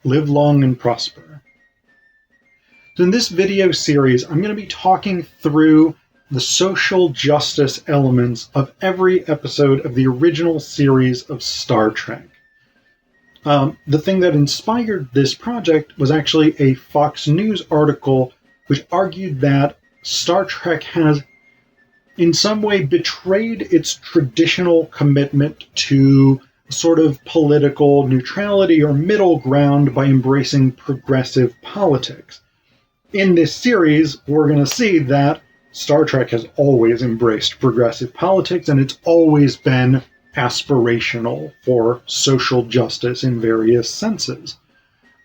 live long and prosper. So in this video series, I'm going to be talking through the social justice elements of every episode of the original series of Star Trek. The thing that inspired this project was actually a Fox News article which argued that Star Trek has in some way betrayed its traditional commitment to sort of political neutrality or middle ground by embracing progressive politics. In this series, we're going to see that Star Trek has always embraced progressive politics, and it's always been aspirational for social justice in various senses.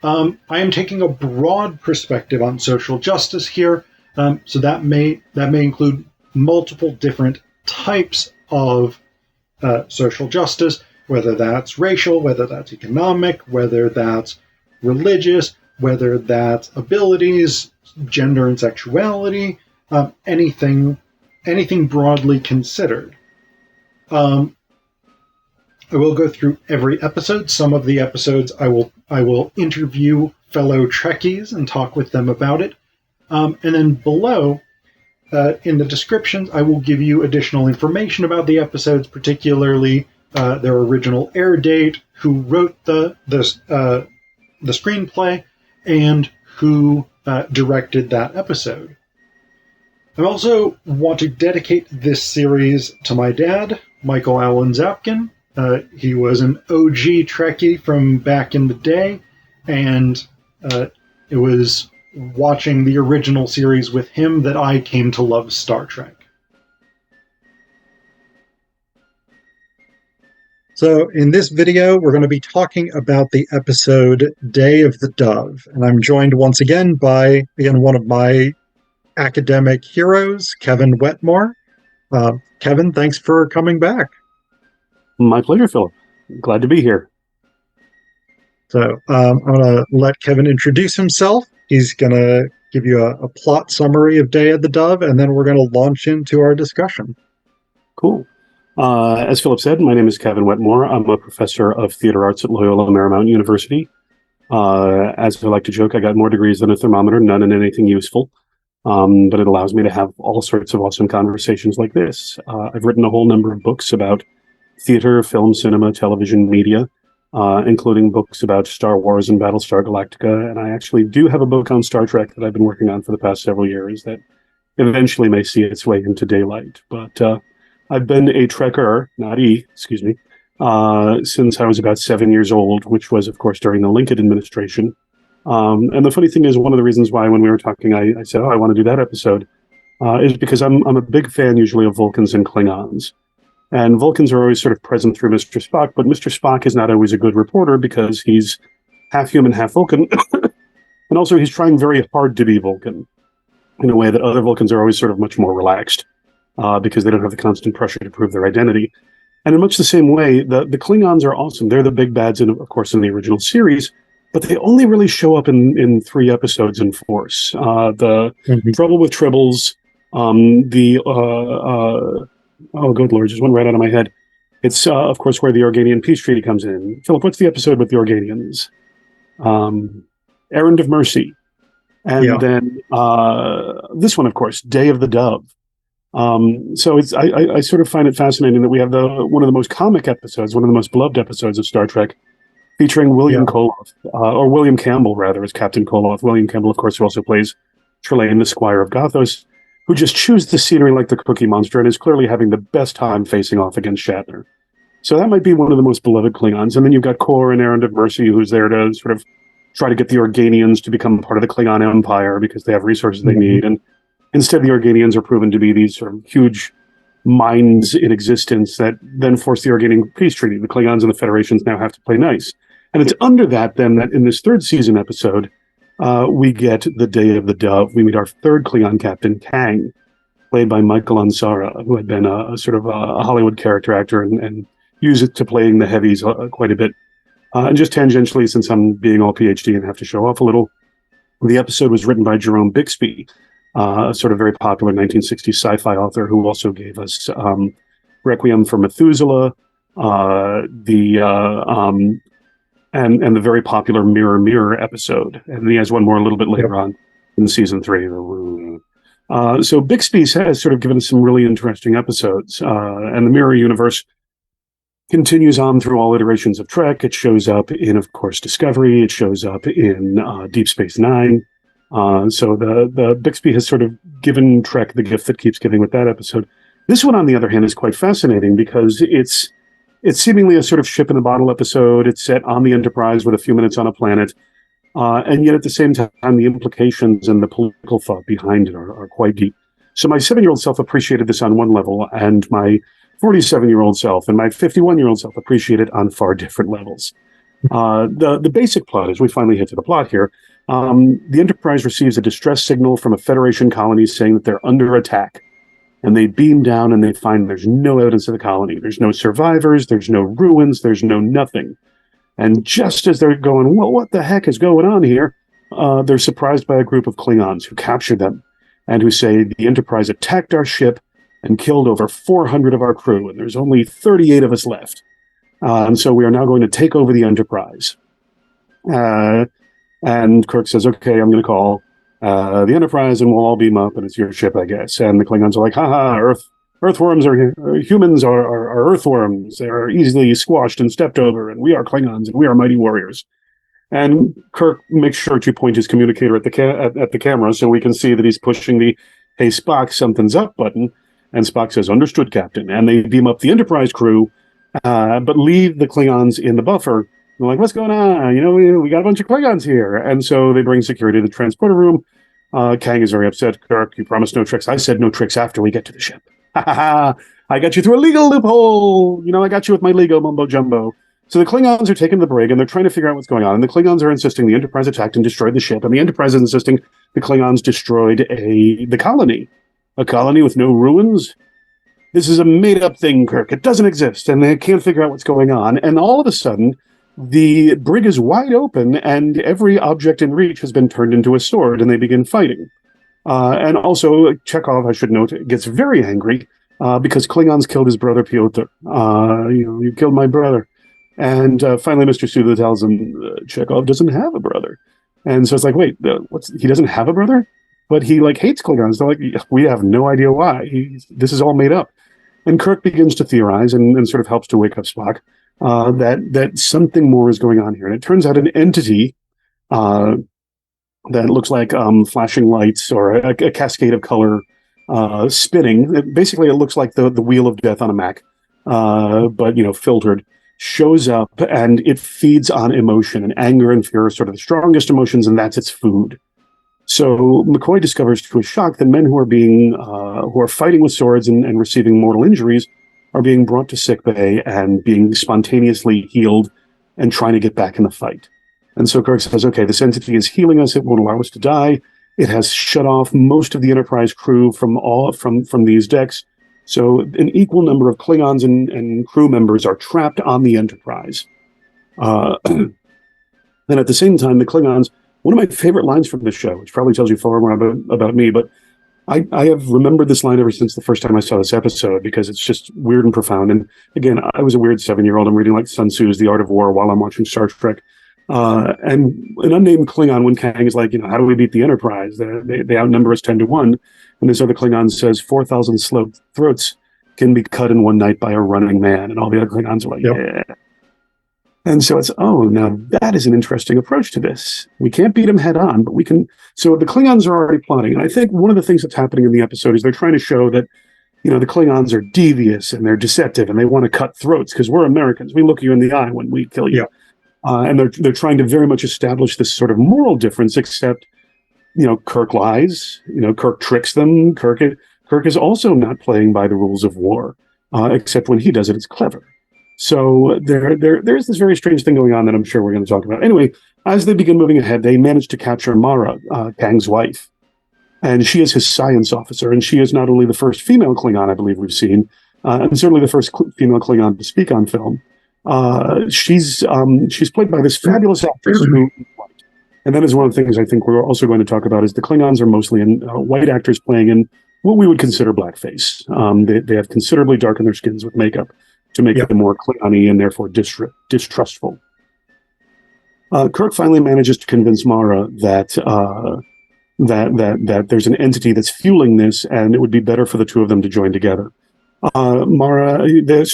I am taking a broad perspective on social justice here, so that may include multiple different types of social justice, whether that's racial, whether that's economic, whether that's religious, whether that's abilities, gender and sexuality, anything broadly considered. I will go through every episode. Some of the episodes I will interview fellow Trekkies and talk with them about it. And then below, in the descriptions, I will give you additional information about the episodes, particularly their original air date, who wrote the screenplay, and who directed that episode. I also want to dedicate this series to my dad, Michael Allen Zapkin. He was an OG Trekkie from back in the day, and it was watching the original series with him that I came to love Star Trek. So in this video, we're going to be talking about the episode Day of the Dove, and I'm joined once again by, one of my academic heroes, Kevin Wetmore. Kevin, thanks for coming back. My pleasure, Phillip. Glad to be here. So I'm going to let Kevin introduce himself. He's going to give you a plot summary of Day of the Dove, and then we're going to launch into our discussion. Cool. As Phillip said, my name is Kevin Wetmore. I'm a professor of theater arts at Loyola Marymount University. As I like to joke, I got more degrees than a thermometer, none in anything useful. But it allows me to have all sorts of awesome conversations like this. I've written a whole number of books about theater, film, cinema, television, media, including books about Star Wars and Battlestar Galactica. And I actually do have a book on Star Trek that I've been working on for the past several years that eventually may see its way into daylight. But I've been a Trekker, since I was about 7 years old, which was, of course, during the Lincoln administration. And the funny thing is, one of the reasons why when we were talking, I said, I want to do that episode, is because I'm a big fan usually of Vulcans and Klingons. And Vulcans are always sort of present through Mr. Spock, but Mr. Spock is not always a good reporter because he's half human, half Vulcan. And also he's trying very hard to be Vulcan in a way that other Vulcans are always sort of much more relaxed because they don't have the constant pressure to prove their identity. And in much the same way, the Klingons are awesome. They're the big bads, of course, in the original series, but they only really show up in 3 episodes in force. Trouble with Tribbles, oh, good Lord, just one right out of my head. It's, of course, where the Organian Peace Treaty comes in. Phillip, what's the episode with the Organians? Errand of Mercy. And then this one, of course, Day of the Dove. So I sort of find it fascinating that we have one of the most comic episodes, one of the most beloved episodes of Star Trek, featuring William Koloth, or William Campbell, rather, as Captain Koloth. William Campbell, of course, who also plays Trelane, the Squire of Gothos, who just chews the scenery like the Cookie Monster and is clearly having the best time facing off against Shatner. So that might be one of the most beloved Klingons. And then you've got Kor and Errand of Mercy, who's there to sort of try to get the Organians to become part of the Klingon Empire because they have resources they need. And instead, the Organians are proven to be these sort of huge minds in existence that then force the Organian Peace Treaty. The Klingons and the Federations now have to play nice. And it's under that, then, that in this 3rd season episode, we get the Day of the Dove. We meet our 3rd Klingon captain, Kang, played by Michael Ansara, who had been a sort of a Hollywood character actor and used it to playing the heavies quite a bit. And just tangentially, since I'm being all PhD and have to show off a little, the episode was written by Jerome Bixby, a sort of very popular 1960s sci-fi author who also gave us Requiem for Methuselah, and the very popular Mirror Mirror episode. And he has one more a little bit later on in season 3. So Bixby has sort of given us some really interesting episodes. And the Mirror Universe continues on through all iterations of Trek. It shows up in, of course, Discovery. It shows up in Deep Space Nine. So the Bixby has sort of given Trek the gift that keeps giving with that episode. This one, on the other hand, is quite fascinating because it's seemingly a sort of ship in a bottle episode. It's set on the Enterprise with a few minutes on a planet. And yet at the same time, the implications and the political thought behind it are quite deep. So my 7-year-old self appreciated this on one level, and my 47-year-old self and my 51-year-old self appreciate it on far different levels. The basic plot, as we finally hit to the plot here, the Enterprise receives a distress signal from a Federation colony saying that they're under attack. And they beam down and they find there's no evidence of the colony. There's no survivors, there's no ruins, there's no nothing. And just as they're going, well, what the heck is going on here? They're surprised by a group of Klingons who capture them and who say the Enterprise attacked our ship and killed over 400 of our crew, and there's only 38 of us left. And so we are now going to take over the Enterprise. And Kirk says, okay, I'm going to call the Enterprise and we'll all beam up and it's your ship, I guess. And the Klingons are like, haha, earthworms humans are earthworms. They are easily squashed and stepped over, and we are Klingons and we are mighty warriors. And Kirk makes sure to point his communicator at the camera so we can see that he's pushing the "Hey Spock, something's up" button. And Spock says, "Understood, Captain." And they beam up the Enterprise crew, but leave the Klingons in the buffer. They're like, what's going on? We got a bunch of Klingons here. And so they bring security to the transporter room. Kang is very upset. Kirk, you promised no tricks. I said no tricks after we get to the ship. Ha ha ha. I got you through a legal loophole. I got you with my Lego mumbo jumbo. So the Klingons are taking the brig and they're trying to figure out what's going on. And the Klingons are insisting the Enterprise attacked and destroyed the ship. And the Enterprise is insisting the Klingons destroyed the colony. A colony with no ruins? This is a made-up thing, Kirk. It doesn't exist. And they can't figure out what's going on. And all of a sudden, the brig is wide open and every object in reach has been turned into a sword and they begin fighting. And also, Chekhov, I should note, gets very angry because Klingons killed his brother Pyotr. You killed my brother. And finally, Mr. Sulu tells him Chekhov doesn't have a brother. And so it's like, wait, he doesn't have a brother? But he hates Klingons. They're like, we have no idea why. This is all made up. And Kirk begins to theorize and sort of helps to wake up Spock that something more is going on here. And it turns out an entity that looks like flashing lights or a cascade of color spinning. Basically, it looks like the wheel of death on a Mac, but filtered, shows up and it feeds on emotion, and anger and fear are sort of the strongest emotions, and that's its food. So McCoy discovers to his shock that men who are fighting with swords and receiving mortal injuries are being brought to sickbay and being spontaneously healed and trying to get back in the fight. And so Kirk says, okay, this entity is healing us. It won't allow us to die. It has shut off most of the Enterprise crew from these decks. So an equal number of Klingons and crew members are trapped on the Enterprise. Then at the same time, the Klingons, one of my favorite lines from this show, which probably tells you far more about me, but I have remembered this line ever since the first time I saw this episode because it's just weird and profound. And again, I was a weird 7-year-old. I'm reading Sun Tzu's The Art of War while I'm watching Star Trek. And an unnamed Klingon, when Kang is like, how do we beat the Enterprise? They outnumber us 10-1. And this other Klingon says 4,000 throats can be cut in one night by a running man. And all the other Klingons are like, yeah. And so it's, now that is an interesting approach to this. We can't beat them head on, but we can. So the Klingons are already plotting. And I think one of the things that's happening in the episode is they're trying to show that, the Klingons are devious and they're deceptive and they want to cut throats because we're Americans. We look you in the eye when we kill you. And they're trying to very much establish this sort of moral difference, except, Kirk lies, Kirk tricks them. Kirk is also not playing by the rules of war, except when he does it, it's clever. So there's this very strange thing going on that I'm sure we're going to talk about. Anyway, as they begin moving ahead, they manage to capture Mara, Kang's wife. And she is his science officer. And she is not only the first female Klingon I believe we've seen, and certainly the first female Klingon to speak on film. She's played by this fabulous actress who, and that is one of the things I think we're also going to talk about is the Klingons are mostly white actors playing in what we would consider blackface. They have considerably darkened their skins with makeup to make them more Klingon-y and therefore distrustful. Kirk finally manages to convince Mara that there's an entity that's fueling this, and it would be better for the two of them to join together. So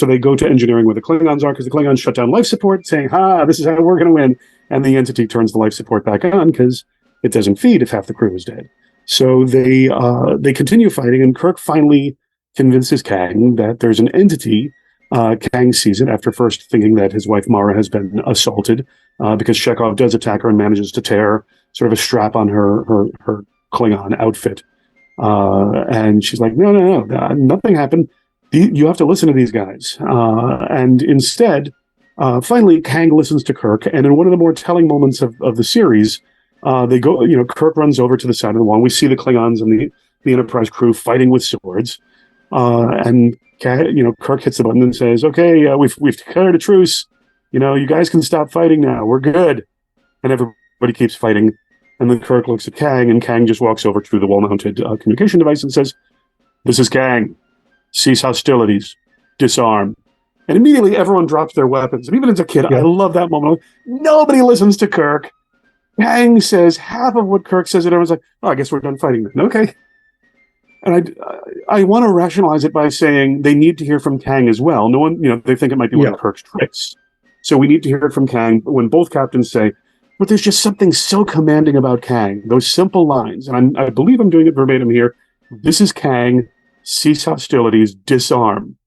they go to engineering where the Klingons are, because the Klingons shut down life support, saying, this is how we're going to win. And the entity turns the life support back on because it doesn't feed if half the crew is dead. So they continue fighting, and Kirk finally convinces Kang that there's an entity. Kang sees it after first thinking that his wife Mara has been assaulted, because Chekhov does attack her and manages to tear sort of a strap on her Klingon outfit. And she's like, no, nothing happened. You have to listen to these guys. And instead, finally, Kang listens to Kirk. And in one of the more telling moments of the series, they go, Kirk runs over to the side of the wall. We see the Klingons and the Enterprise crew fighting with swords. And Kirk hits the button and says, okay, we've declared a truce. You guys can stop fighting now. We're good. And everybody keeps fighting. And then Kirk looks at Kang, and Kang just walks over to the wall-mounted communication device and says, "This is Kang. Cease hostilities. Disarm." And immediately everyone drops their weapons. And even as a kid, I love that moment. Nobody listens to Kirk. Kang says half of what Kirk says, and everyone's like, "Oh, I guess we're done fighting then." Okay. And I want to rationalize it by saying they need to hear from Kang as well. No one, they think it might be one of Kirk's tricks. So we need to hear it from Kang when both captains say, but there's just something so commanding about Kang. Those simple lines, and I believe I'm doing it verbatim here. This is Kang. Cease hostilities. Disarm.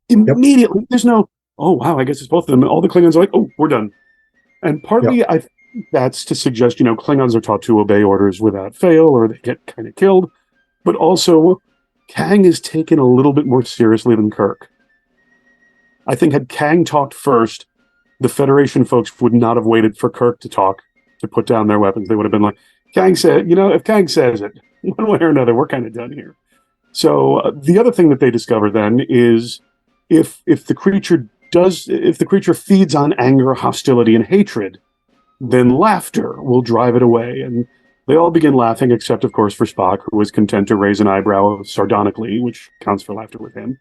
Immediately, there's no, oh, wow, I guess it's both of them. All the Klingons are like, oh, we're done. And partly, I think that's to suggest, Klingons are taught to obey orders without fail, or they get kind of killed. But also, Kang is taken a little bit more seriously than Kirk. I think had Kang talked first, the Federation folks would not have waited for Kirk to talk, to put down their weapons. They would have been like, Kang said, if Kang says it, one way or another, we're kind of done here. So the other thing that they discover then is if the creature feeds on anger, hostility, and hatred, then laughter will drive it away. And they all begin laughing, except, of course, for Spock, who is content to raise an eyebrow sardonically, which counts for laughter with him.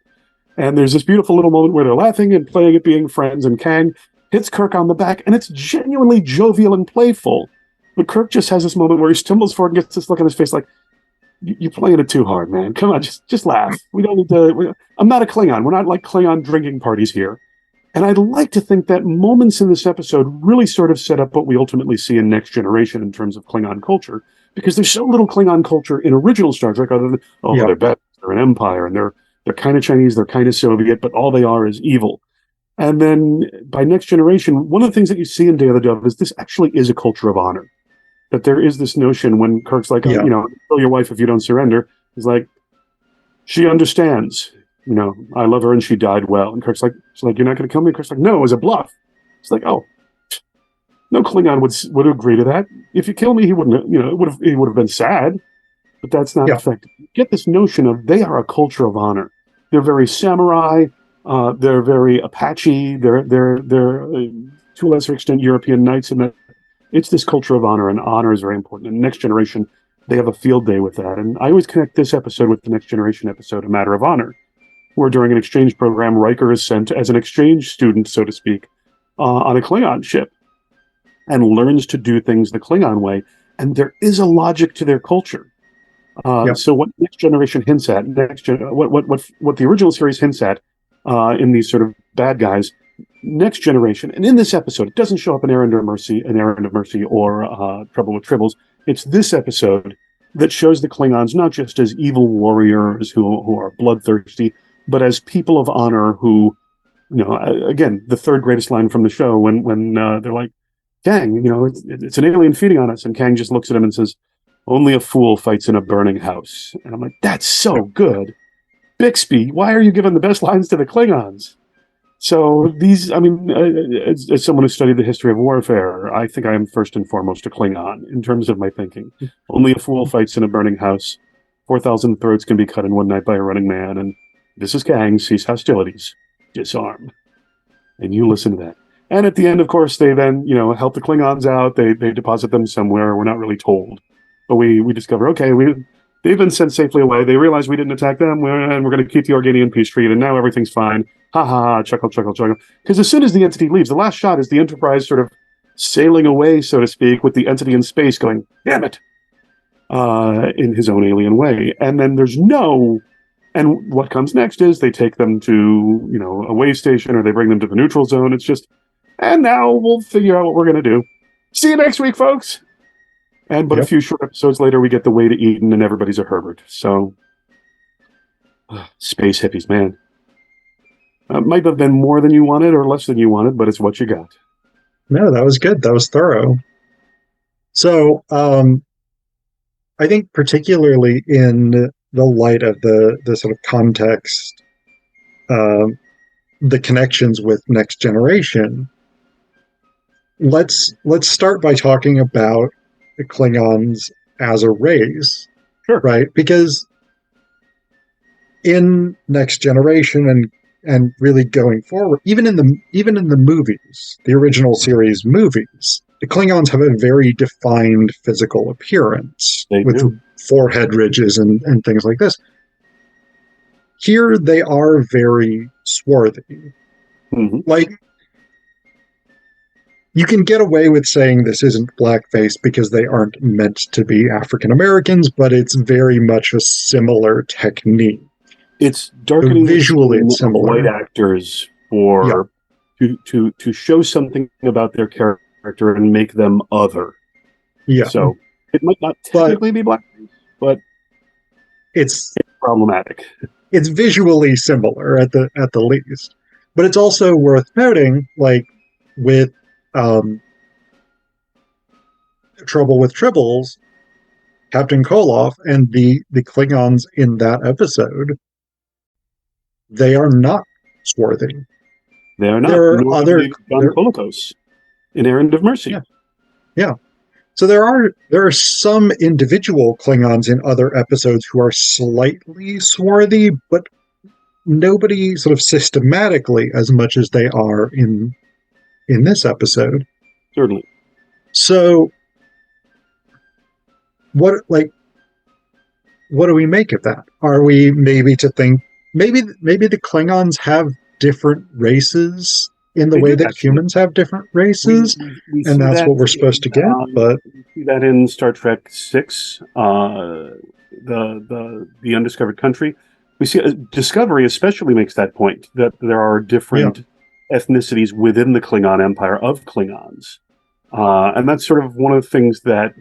And there's this beautiful little moment where they're laughing and playing at being friends, and Kang hits Kirk on the back, and it's genuinely jovial and playful. But Kirk just has this moment where he stumbles forward and gets this look on his face like, you're playing it too hard, man. Come on, just laugh. We don't need to... I'm not a Klingon. We're not like Klingon drinking parties here. And I'd like to think that moments in this episode really sort of set up what we ultimately see in Next Generation in terms of Klingon culture, because there's so little Klingon culture in original Star Trek other than, they're bad, they're an empire, and they're kind of Chinese, they're kind of Soviet, but all they are is evil. And then by Next Generation, one of the things that you see in Day of the Dove is this actually is a culture of honor. That there is this notion when Kirk's like, kill your wife if you don't surrender. He's like, she understands. I love her and she died well. And Kirk's like, you're not going to kill me? Kirk's like, no, it was a bluff. It's like, oh, no Klingon would agree to that. If you kill me, he wouldn't. He would have been sad. But that's not effective. You get this notion of they are a culture of honor. They're very samurai. They're very Apache. They're to a lesser extent European knights, and that it's this culture of honor, and honor is very important. And Next Generation, they have a field day with that. And I always connect this episode with the Next Generation episode, A Matter of Honor, where during an exchange program, Riker is sent as an exchange student, so to speak, on a Klingon ship, and learns to do things the Klingon way. And there is a logic to their culture. So what Next Generation hints at, what the original series hints at in these sort of bad guys, Next Generation, and in this episode, it doesn't show up in Errand of Mercy or Trouble with Tribbles. It's this episode that shows the Klingons not just as evil warriors who are bloodthirsty, but as people of honor who, again, the third greatest line from the show when they're like, Kang, it's an alien feeding on us, and Kang just looks at him and says, only a fool fights in a burning house. And I'm like, that's so good. Bixby, why are you giving the best lines to the Klingons? So these, as someone who studied the history of warfare, I think I am first and foremost a Klingon in terms of my thinking. Only a fool fights in a burning house. 4,000 throats can be cut in one night by a running man. And this is Kang, cease hostilities, disarm. And you listen to that. And at the end, of course, they then, help the Klingons out. They deposit them somewhere. We're not really told. But we discover, okay, they've been sent safely away. They realize we didn't attack them, and we're going to keep the Organian peace treaty, and now everything's fine. Ha ha ha, chuckle, chuckle, chuckle. Because as soon as the entity leaves, the last shot is the Enterprise sort of sailing away, so to speak, with the entity in space going, damn it, in his own alien way. And then and what comes next is they take them to, a way station, or they bring them to the neutral zone. It's just, and now we'll figure out what we're going to do. See you next week, folks. But a few short episodes later, we get the way to Eden, and everybody's a Herbert. So, space hippies, man. Might have been more than you wanted or less than you wanted, but it's what you got. No, that was good. That was thorough. So, I think particularly in the light of the sort of context, the connections with Next Generation, let's start by talking about the Klingons as a race, sure, right? Because in Next Generation and really going forward, even in the movies, the original series movies, the Klingons have a very defined physical appearance with forehead ridges and things like this. Here they are very swarthy. Mm-hmm. Like, you can get away with saying this isn't blackface because they aren't meant to be African Americans, but it's very much a similar technique. It's darkening visually the it's similar. White actors for to show something about their character and make them other. Yeah. So it might not technically be blackface, but it's problematic. It's visually similar at the least. But it's also worth noting, like with Trouble with Tribbles, Captain Koloff and the Klingons in that episode, they are not swarthy. They are not. There are other John Colicos in Errand of Mercy. Yeah. So there are some individual Klingons in other episodes who are slightly swarthy, but nobody sort of systematically as much as they are in this episode. Certainly. So what do we make of that? Are we maybe to think maybe the Klingons have different races in the way that humans have different races, we and that's what we're supposed to get. But we see that in Star Trek VI, the Undiscovered Country. We see Discovery especially makes that point that there are different ethnicities within the Klingon Empire of Klingons, and that's sort of one of the things that,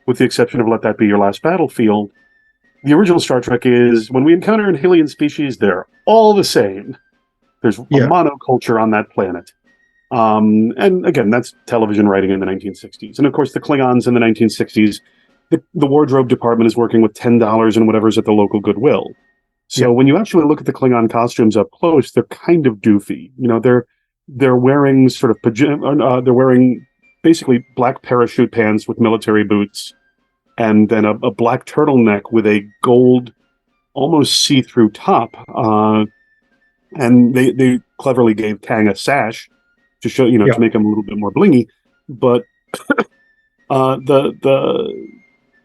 with the exception of Let That Be Your Last Battlefield, the original Star Trek is when we encounter an alien species, they're all the same. There's a monoculture on that planet. And again, that's television writing in the 1960s. And of course, the Klingons in the 1960s, the wardrobe department is working with $10 and whatever's at the local Goodwill. So when you actually look at the Klingon costumes up close, they're kind of doofy. They're wearing sort of they're wearing basically black parachute pants with military boots, and then a black turtleneck with a gold, almost see-through top. And they cleverly gave Kang a sash to show, to make him a little bit more blingy. But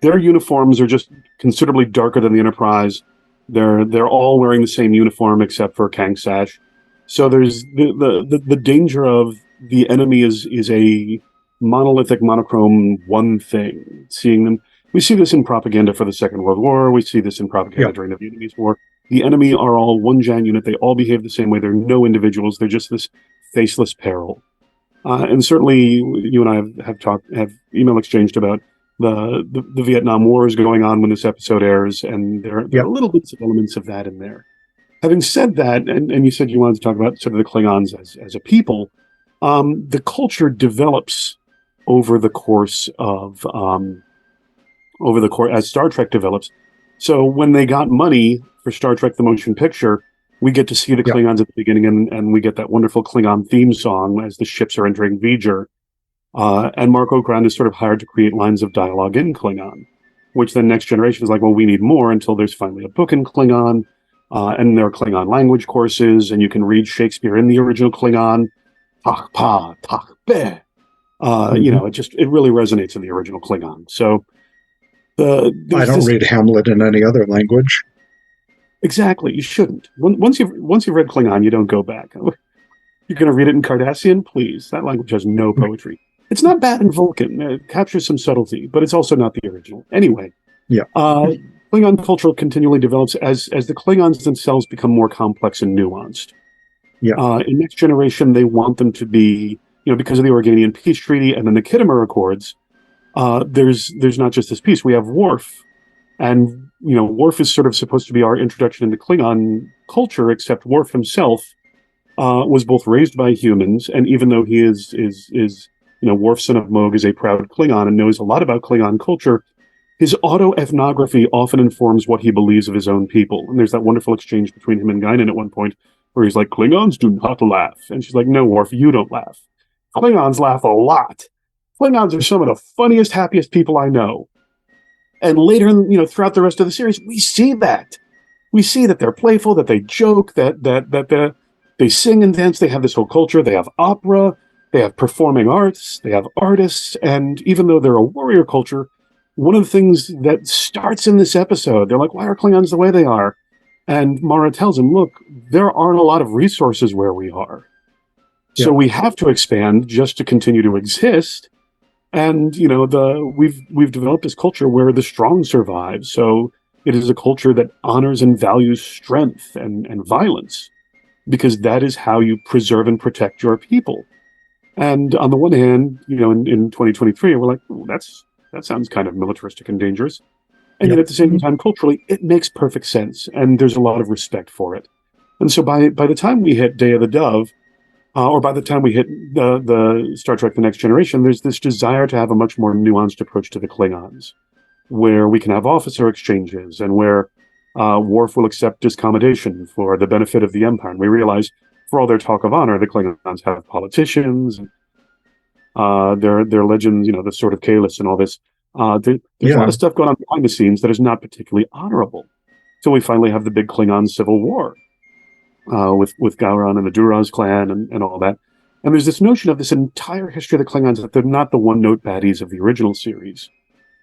their uniforms are just considerably darker than the Enterprise. They're all wearing the same uniform except for Kang's sash. So there's the danger of the enemy is a monolithic, monochrome one thing. Seeing them, we see this in propaganda for the Second World War. We see this in propaganda during the Vietnamese War. The enemy are all one giant unit. They all behave the same way. They're no individuals. They're just this faceless peril. And certainly, you and I have email exchanged about the Vietnam War is going on when this episode airs, and there are little bits of elements of that in there. Having said that, and you said you wanted to talk about sort of the Klingons as a people, the culture develops over the course as Star Trek develops. So when they got money for Star Trek: The Motion Picture, we get to see the Klingons at the beginning, and we get that wonderful Klingon theme song as the ships are entering V'ger. And Mark Okrand is sort of hired to create lines of dialogue in Klingon, which then Next Generation is like, well, we need more, until there's finally a book in Klingon, and there are Klingon language courses, and you can read Shakespeare in the original Klingon. Tak pa, tak be. It really resonates in the original Klingon. So I don't read Hamlet in any other language. Exactly, you shouldn't. Once you've read Klingon, you don't go back. You're going to read it in Cardassian? Please. That language has no poetry. It's not bad in Vulcan. It captures some subtlety, but it's also not the original. Anyway, Yeah. Klingon culture continually develops as the Klingons themselves become more complex and nuanced. Yeah. In Next Generation, they want them to be, because of the Organian Peace Treaty and then the Khitomer Accords, there's not just this peace. We have Worf, and Worf is sort of supposed to be our introduction into Klingon culture, except Worf himself was both raised by humans, and even though he is Worf, son of Moog, is a proud Klingon and knows a lot about Klingon culture, his autoethnography often informs what he believes of his own people. And there's that wonderful exchange between him and Guinan at one point, where he's like, Klingons do not laugh. And she's like, no, Worf, you don't laugh. Klingons laugh a lot. Klingons are some of the funniest, happiest people I know. And later, throughout the rest of the series, we see that. We see that they're playful, that they joke, that they sing and dance. They have this whole culture. They have opera. They have performing arts. They have artists. And even though they're a warrior culture, one of the things that starts in this episode, they're like, why are Klingons the way they are? And Mara tells him, look, there aren't a lot of resources where we are. So we have to expand just to continue to exist. And, we've developed this culture where the strong survive. So it is a culture that honors and values strength and violence, because that is how you preserve and protect your people. And on the one hand, in 2023, we're like, that sounds kind of militaristic and dangerous. And yet at the same time, culturally, it makes perfect sense. And there's a lot of respect for it. And so by the time we hit Day of the Dove, or by the time we hit the Star Trek The Next Generation, there's this desire to have a much more nuanced approach to the Klingons, where we can have officer exchanges and where Worf will accept discommodation for the benefit of the Empire. And we realize, for all their talk of honor, the Klingons have politicians, their legends, the Sword of Kahless and all this. There's a lot of stuff going on behind the scenes that is not particularly honorable. So we finally have the big Klingon civil war with Gowron and the Duras clan and all that. And there's this notion of this entire history of the Klingons that they're not the one-note baddies of the original series.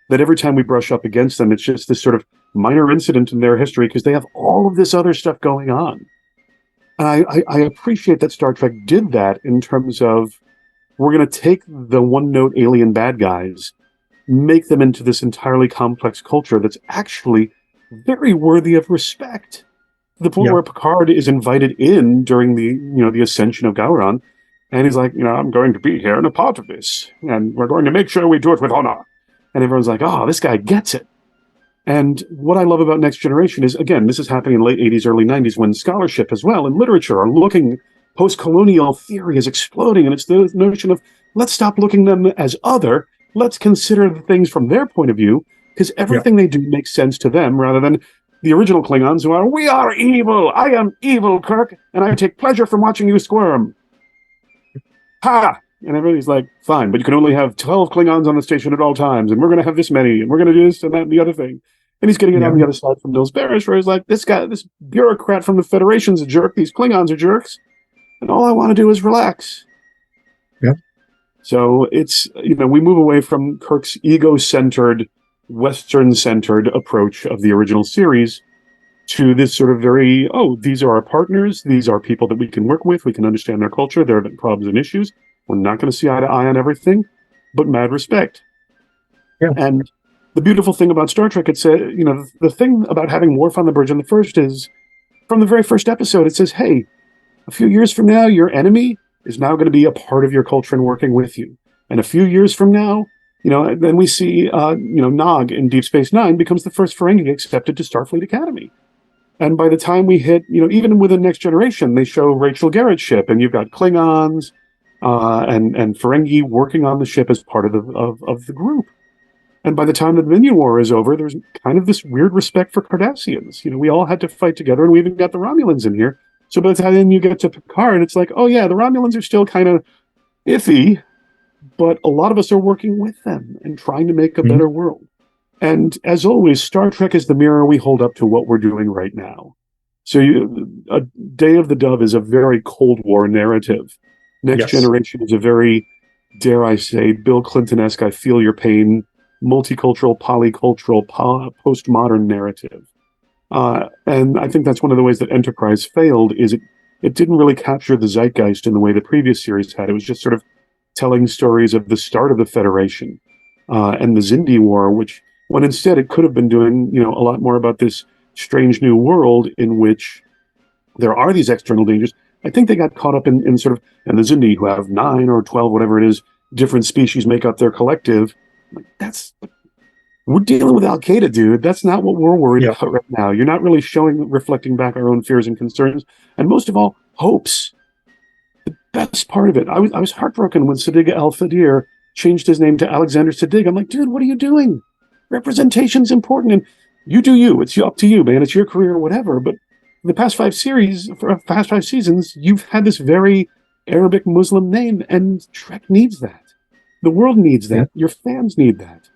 That every time we brush up against them, it's just this sort of minor incident in their history because they have all of this other stuff going on. And I appreciate that Star Trek did that in terms of, we're going to take the one-note alien bad guys, make them into this entirely complex culture that's actually very worthy of respect. The point where Picard is invited in during the ascension of Gowron, and he's like, I'm going to be here and a part of this, and we're going to make sure we do it with honor. And everyone's like, oh, this guy gets it. And what I love about Next Generation is, again, this is happening in late 80s, early 90s, when scholarship as well and literature are looking, post-colonial theory is exploding, and it's the notion of, let's stop looking them as other, let's consider the things from their point of view, because everything they do makes sense to them, rather than the original Klingons who are, we are evil, I am evil, Kirk, and I take pleasure from watching you squirm. Ha! And everybody's like, fine, but you can only have 12 Klingons on the station at all times, and we're going to have this many, and we're going to do this and that and the other thing. And he's getting it on the other side from Nils Barish, where he's like, this bureaucrat from the Federation's a jerk, these Klingons are jerks, and all I want to do is relax. Yeah. So it's, we move away from Kirk's ego-centered, Western-centered approach of the original series to this sort of very, these are our partners, these are people that we can work with, we can understand their culture, their problems and issues. We're not going to see eye to eye on everything, but mad respect. Yeah. And the beautiful thing about Star Trek, it's the thing about having Worf on the bridge in the first is, from the very first episode, it says, hey, a few years from now, your enemy is now going to be a part of your culture and working with you. And a few years from now, then we see, Nog in Deep Space Nine becomes the first Ferengi accepted to Starfleet Academy. And by the time we hit, even within Next Generation, they show Rachel Garrett's ship, and you've got Klingons and Ferengi working on the ship as part of the group. And by the time the Dominion War is over, there's kind of this weird respect for Cardassians. We all had to fight together, and we even got the Romulans in here. So by the time you get to Picard, it's like, oh yeah, the Romulans are still kind of iffy, but a lot of us are working with them and trying to make a better world. And as always, Star Trek is the mirror we hold up to what we're doing right now. So a Day of the Dove is a very Cold War narrative. Next Generation is a very, dare I say, Bill Clinton-esque, I feel your pain, multicultural, polycultural, postmodern narrative. And I think that's one of the ways that Enterprise failed, is it didn't really capture the zeitgeist in the way the previous series had. It was just sort of telling stories of the start of the Federation and the Zindi War, which when instead it could have been doing, a lot more about this strange new world in which there are these external dangers. I think they got caught up in sort of, and the Zindi, who have 9 or 12, whatever it is, different species make up their collective. Like, we're dealing with Al Qaeda, dude. That's not what we're worried about right now. You're not really reflecting back our own fears and concerns, and most of all, hopes. The best part of it, I was heartbroken when Sadiq Al-Fadir changed his name to Alexander Sadiq. I'm like, dude, what are you doing? Representation's important, and you do you. It's up to you, man. It's your career or whatever. But the past 5 seasons, you've had this very Arabic Muslim name, and Trek needs that. The world needs that. Your fans need that.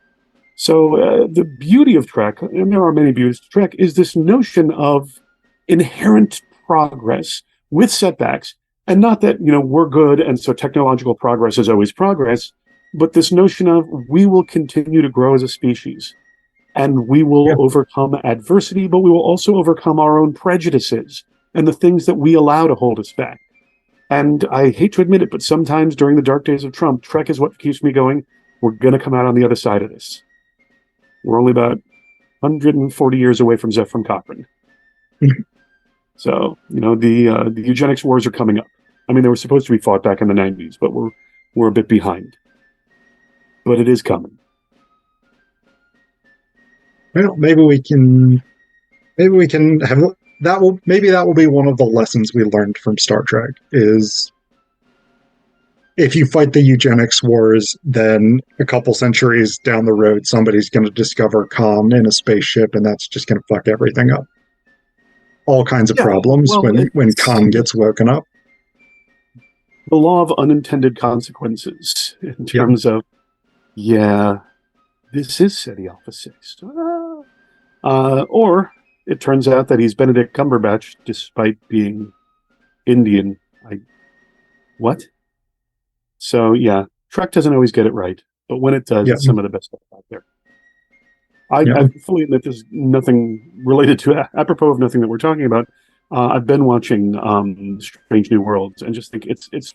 So the beauty of Trek, and there are many beauties to Trek, is this notion of inherent progress with setbacks. And not that, we're good, and so technological progress is always progress, but this notion of we will continue to grow as a species. And we will overcome adversity, but we will also overcome our own prejudices and the things that we allow to hold us back. And I hate to admit it, but sometimes during the dark days of Trump, Trek is what keeps me going. We're going to come out on the other side of this. We're only about 140 years away from Zefram Cochrane. So, the eugenics wars are coming up. I mean, they were supposed to be fought back in the 90s, but we're a bit behind. But it is coming. Well, maybe we can have that. Maybe that will be one of the lessons we learned from Star Trek is if you fight the eugenics wars, then a couple centuries down the road, somebody's going to discover Khan in a spaceship, and that's just going to fuck everything up. All kinds of problems when Khan gets woken up. The law of unintended consequences in terms of, this is SETI Alpha 6. Or it turns out that he's Benedict Cumberbatch despite being Indian. What? So, Trek doesn't always get it right, but when it does, it's some of the best stuff out there. I fully admit there's nothing related to it. Apropos of nothing that we're talking about, I've been watching Strange New Worlds and just think it's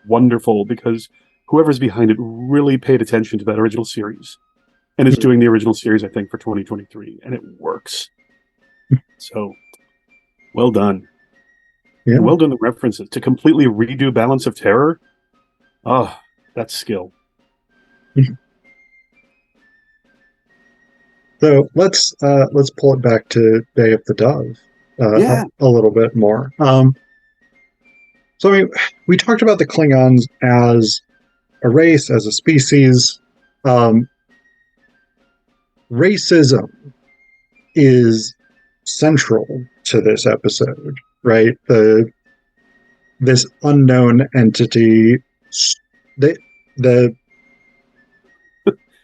wonderful because whoever's behind it really paid attention to that original series and is doing the original series, I think, for 2023, and it works. So, well done. Yeah. And well done the references. To completely redo Balance of Terror, that's skill. So let's pull it back to Day of the Dove a little bit more. So I mean, we talked about the Klingons as a race, as a species. Racism is central to this episode, right? This unknown entity.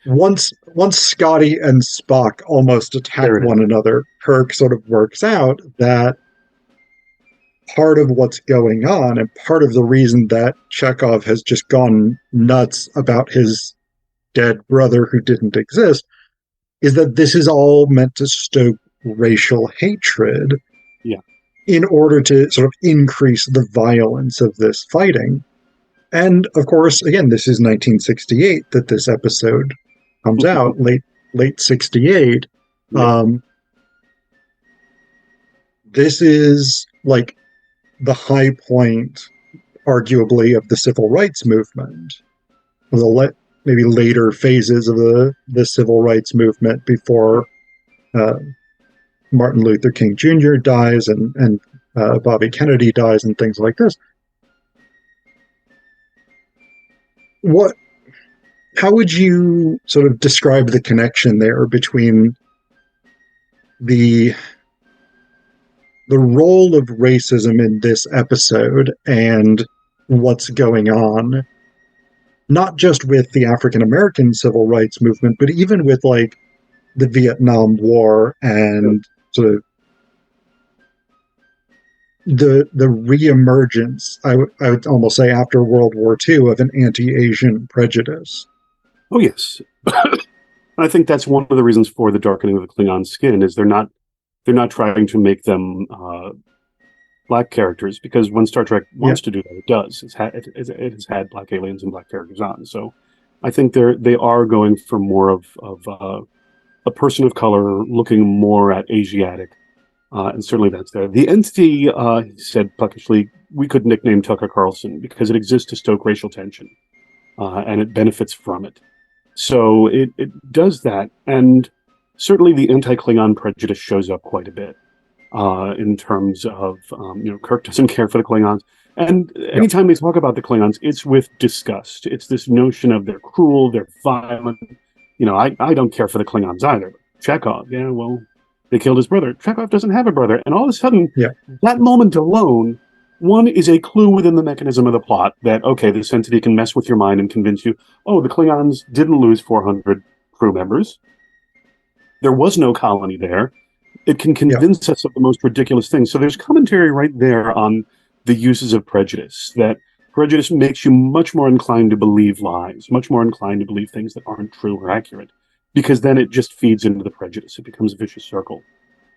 Once Scotty and Spock almost attack one another, Kirk sort of works out that part of what's going on and part of the reason that Chekhov has just gone nuts about his dead brother who didn't exist is that this is all meant to stoke racial hatred in order to sort of increase the violence of this fighting. And of course, again, this is 1968 that this episode comes out, late 68. This is like the high point, arguably, of the civil rights movement. Maybe later phases of the civil rights movement before Martin Luther King Jr. dies and Bobby Kennedy dies and things like this. How would you sort of describe the connection there between the role of racism in this episode and what's going on, not just with the African American civil rights movement, but even with like the Vietnam War and sort of the reemergence, I would almost say after World War II, of an anti-Asian prejudice? Oh, yes. I think that's one of the reasons for the darkening of the Klingon skin is they're not trying to make them black characters, because when Star Trek wants to do that, it does. It has had black aliens and black characters on. So I think they are going for more of a person of color looking more at Asiatic. And certainly that's there. The entity, he said pluckishly, we could nickname Tucker Carlson because it exists to stoke racial tension, and it benefits from it. So it does that. And certainly the anti-Klingon prejudice shows up quite a bit in terms of, Kirk doesn't care for the Klingons. And anytime they talk about the Klingons, it's with disgust. It's this notion of they're cruel, they're violent. I don't care for the Klingons either. Chekhov, they killed his brother. Chekhov doesn't have a brother. And all of a sudden, that moment alone, one is a clue within the mechanism of the plot that, okay, this entity can mess with your mind and convince you, oh, the Klingons didn't lose 400 crew members. There was no colony there. It can convince us of the most ridiculous things. So there's commentary right there on the uses of prejudice, that prejudice makes you much more inclined to believe lies, much more inclined to believe things that aren't true or accurate, because then it just feeds into the prejudice. It becomes a vicious circle.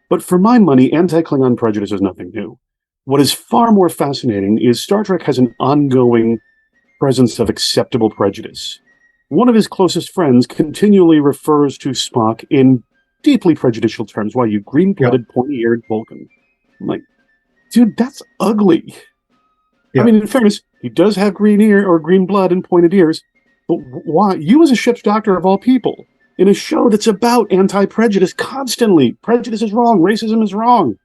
But for my money, anti-Klingon prejudice is nothing new. What is far more fascinating is Star Trek has an ongoing presence of acceptable prejudice. One of his closest friends continually refers to Spock in deeply prejudicial terms. Why, you green-blooded, pointy-eared Vulcan. I'm like, dude, that's ugly. I mean, in fairness, he does have green ear or green blood and pointed ears, but why? You as a ship's doctor of all people, in a show that's about anti-prejudice constantly. Prejudice is wrong. Racism is wrong.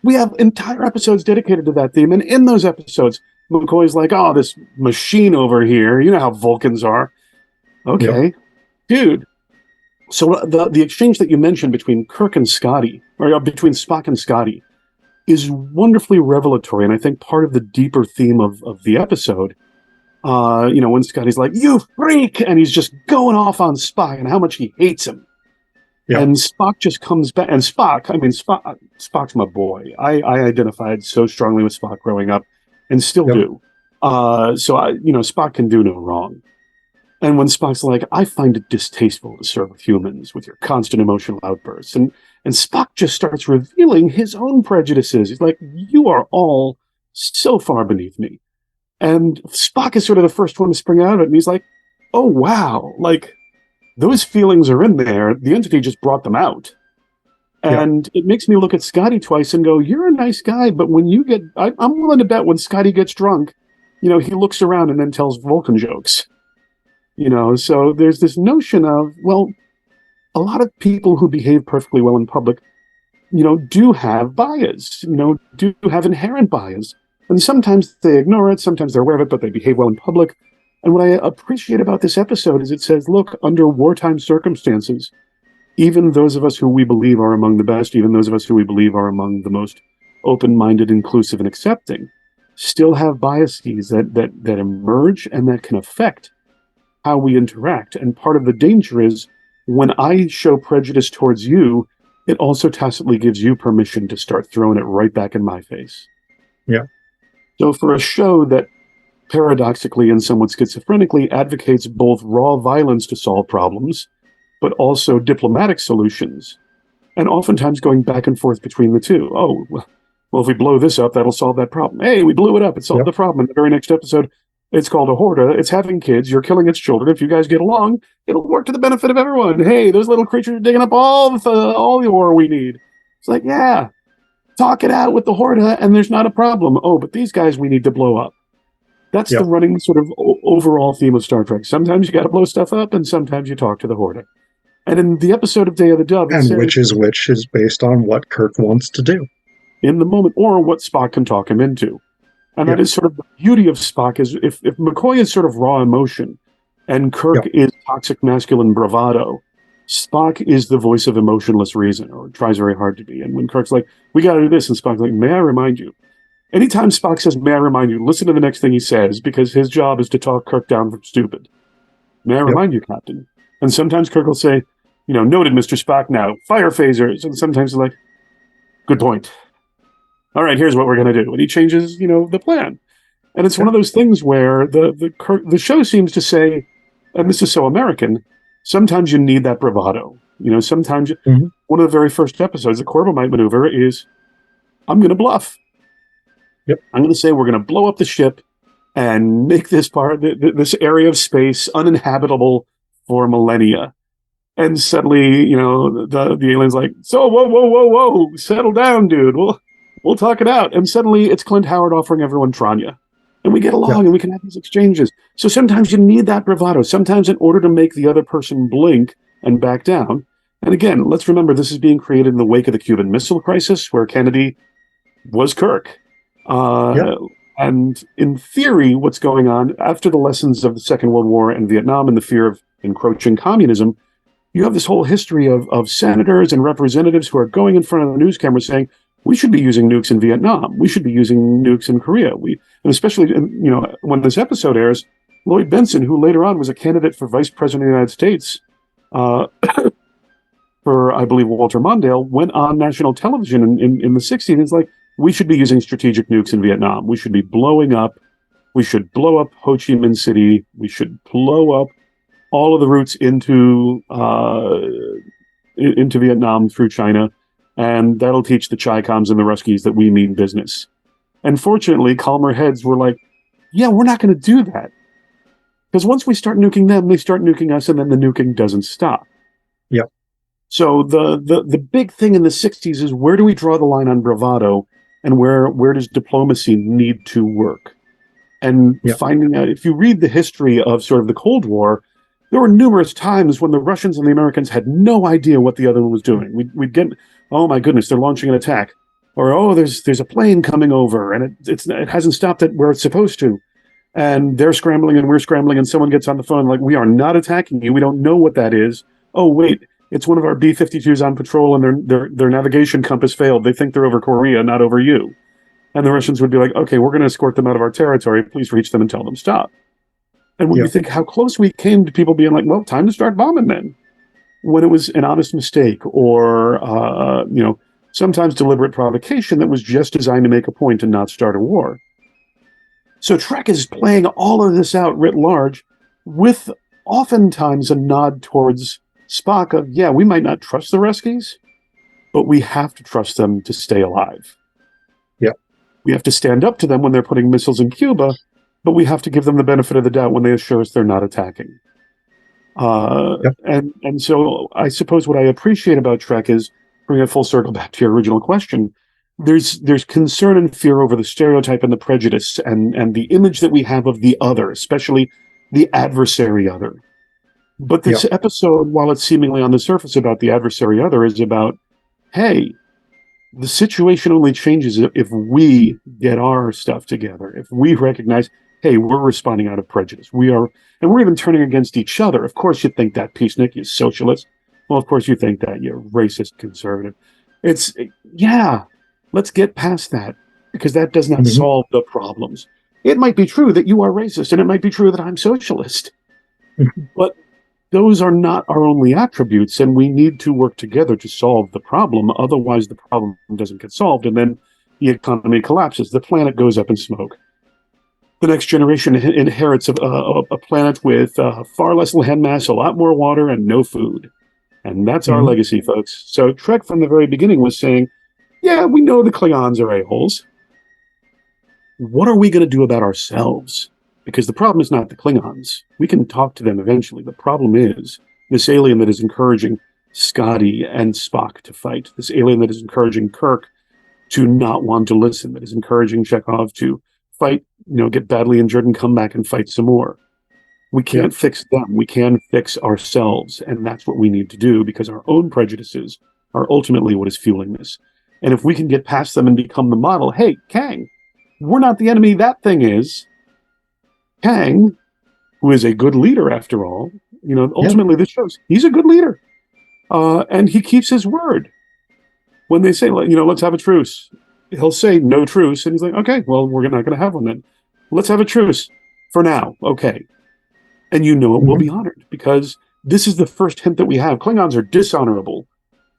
We have entire episodes dedicated to that theme. And in those episodes, McCoy's like, oh, this machine over here. You know how Vulcans are. Okay. Dude. So the exchange that you mentioned between Kirk and Scotty, or between Spock and Scotty, is wonderfully revelatory. And I think part of the deeper theme of the episode, when Scotty's like, you freak! And he's just going off on Spock and how much he hates him. Yeah. And Spock just comes back. And Spock's my boy. I identified so strongly with Spock growing up and still do. Spock can do no wrong. And when Spock's like, I find it distasteful to serve with humans with your constant emotional outbursts. And Spock just starts revealing his own prejudices. He's like, you are all so far beneath me. And Spock is sort of the first one to spring out of it. And he's like, oh, wow. Like, those feelings are in there. The entity just brought them out. And it makes me look at Scotty twice and go, you're a nice guy. But when you get, I'm willing to bet when Scotty gets drunk, he looks around and then tells Vulcan jokes. So there's this notion of, well, a lot of people who behave perfectly well in public, do have bias, do have inherent bias. And sometimes they ignore it, sometimes they're aware of it, but they behave well in public. And what I appreciate about this episode is it says, look, under wartime circumstances, even those of us who we believe are among the best, even those of us who we believe are among the most open-minded, inclusive, and accepting, still have biases that emerge and that can affect how we interact. And part of the danger is when I show prejudice towards you, it also tacitly gives you permission to start throwing it right back in my face. Yeah. So for a show that paradoxically and somewhat schizophrenically advocates both raw violence to solve problems, but also diplomatic solutions, and oftentimes going back and forth between the two. Oh, well, if we blow this up, that'll solve that problem. Hey, we blew it up. It solved the problem. In the very next episode, it's called a Horta. It's having kids. You're killing its children. If you guys get along, it'll work to the benefit of everyone. Hey, those little creatures are digging up all the ore we need. It's like, yeah, talk it out with the Horta, and there's not a problem. Oh, but these guys we need to blow up. That's the running sort of overall theme of Star Trek. Sometimes you got to blow stuff up, and sometimes you talk to the Horta. And in the episode of Day of the Dove, and which is based on what Kirk wants to do in the moment, or what Spock can talk him into. And that is sort of the beauty of Spock, is if McCoy is sort of raw emotion and Kirk is toxic masculine bravado, Spock is the voice of emotionless reason, or tries very hard to be. And when Kirk's like, we got to do this, and Spock's like, may I remind you? Anytime Spock says, may I remind you, listen to the next thing he says, because his job is to talk Kirk down from stupid. May I remind you, Captain? And sometimes Kirk will say, noted, Mr. Spock, now, fire phasers. And sometimes he's like, good point. All right, here's what we're going to do. And he changes, the plan. And it's one of those things where the show seems to say, and this is so American, sometimes you need that bravado. Sometimes one of the very first episodes, the Corbomite maneuver is, I'm going to bluff. Yep. I'm going to say we're going to blow up the ship and make this this area of space uninhabitable for millennia. And suddenly, the alien's like, so whoa, settle down, dude. We'll talk it out. And suddenly it's Clint Howard offering everyone Tranya. And we get along and we can have these exchanges. So sometimes you need that bravado. Sometimes in order to make the other person blink and back down. And again, let's remember this is being created in the wake of the Cuban Missile Crisis, where Kennedy was Kirk. And in theory, what's going on after the lessons of the Second World War and Vietnam and the fear of encroaching communism, you have this whole history of senators and representatives who are going in front of the news cameras saying, we should be using nukes in Vietnam. We should be using nukes in Korea. And especially, when this episode airs, Lloyd Bentsen, who later on was a candidate for vice president of the United States, for, I believe, Walter Mondale, went on national television in the 60s. And it's like, we should be using strategic nukes in Vietnam. We should be blowing up. We should blow up Ho Chi Minh City. We should blow up all of the routes into Vietnam through China. And that'll teach the Chi-Coms and the Ruskies that we mean business. And fortunately, calmer heads were like, yeah, we're not going to do that. Because once we start nuking them, they start nuking us, and then the nuking doesn't stop. Yep. So the big thing in the 60s is, where do we draw the line on bravado, and where does diplomacy need to work? And finding out, if you read the history of sort of the Cold War, there were numerous times when the Russians and the Americans had no idea what the other one was doing. We'd get, oh my goodness, they're launching an attack. Or, oh, there's a plane coming over, and it hasn't stopped it where it's supposed to. And they're scrambling and we're scrambling, and someone gets on the phone like, we are not attacking you. We don't know what that is. Oh, wait, it's one of our B-52s on patrol, and their navigation compass failed. They think they're over Korea, not over you. And the Russians would be like, okay, we're going to escort them out of our territory. Please reach them and tell them stop. And when you think how close we came to people being like, well, time to start bombing then, when it was an honest mistake or, sometimes deliberate provocation that was just designed to make a point and not start a war. So Trek is playing all of this out writ large with oftentimes a nod towards Spock of, yeah, we might not trust the Ruskies, but we have to trust them to stay alive. Yeah. We have to stand up to them when they're putting missiles in Cuba, but we have to give them the benefit of the doubt when they assure us they're not attacking. And so I suppose what I appreciate about Trek is, bring it full circle back to your original question, there's concern and fear over the stereotype and the prejudice and the image that we have of the other, especially the adversary other. But this episode, while it's seemingly on the surface about the adversary other, is about, hey, the situation only changes if we get our stuff together, if we recognize, hey, we're responding out of prejudice. And we're even turning against each other. Of course you think that, Peacenik, you socialist. Well, of course you think that, you racist conservative. Let's get past that, because that does not solve the problems. It might be true that you are racist, and it might be true that I'm socialist. But those are not our only attributes, and we need to work together to solve the problem. Otherwise, the problem doesn't get solved, and then the economy collapses. The planet goes up in smoke. The next generation inherits a planet with far less landmass, a lot more water, and no food. And that's our legacy, folks. So Trek from the very beginning was saying, yeah, we know the Klingons are a-holes. What are we going to do about ourselves? Because the problem is not the Klingons. We can talk to them eventually. The problem is this alien that is encouraging Scotty and Spock to fight. This alien that is encouraging Kirk to not want to listen, that is encouraging Chekhov to fight, get badly injured and come back and fight some more. We can't fix them. We can fix ourselves. And that's what we need to do, because our own prejudices are ultimately what is fueling this. And if we can get past them and become the model, hey, Kang, we're not the enemy, that thing is. Kang, who is a good leader after all, ultimately this shows he's a good leader. And he keeps his word. When they say, let's have a truce, he'll say no truce. And he's like, okay, well, we're not going to have one then. Let's have a truce for now. Okay. And it will be honored, because this is the first hint that we have. Klingons are dishonorable.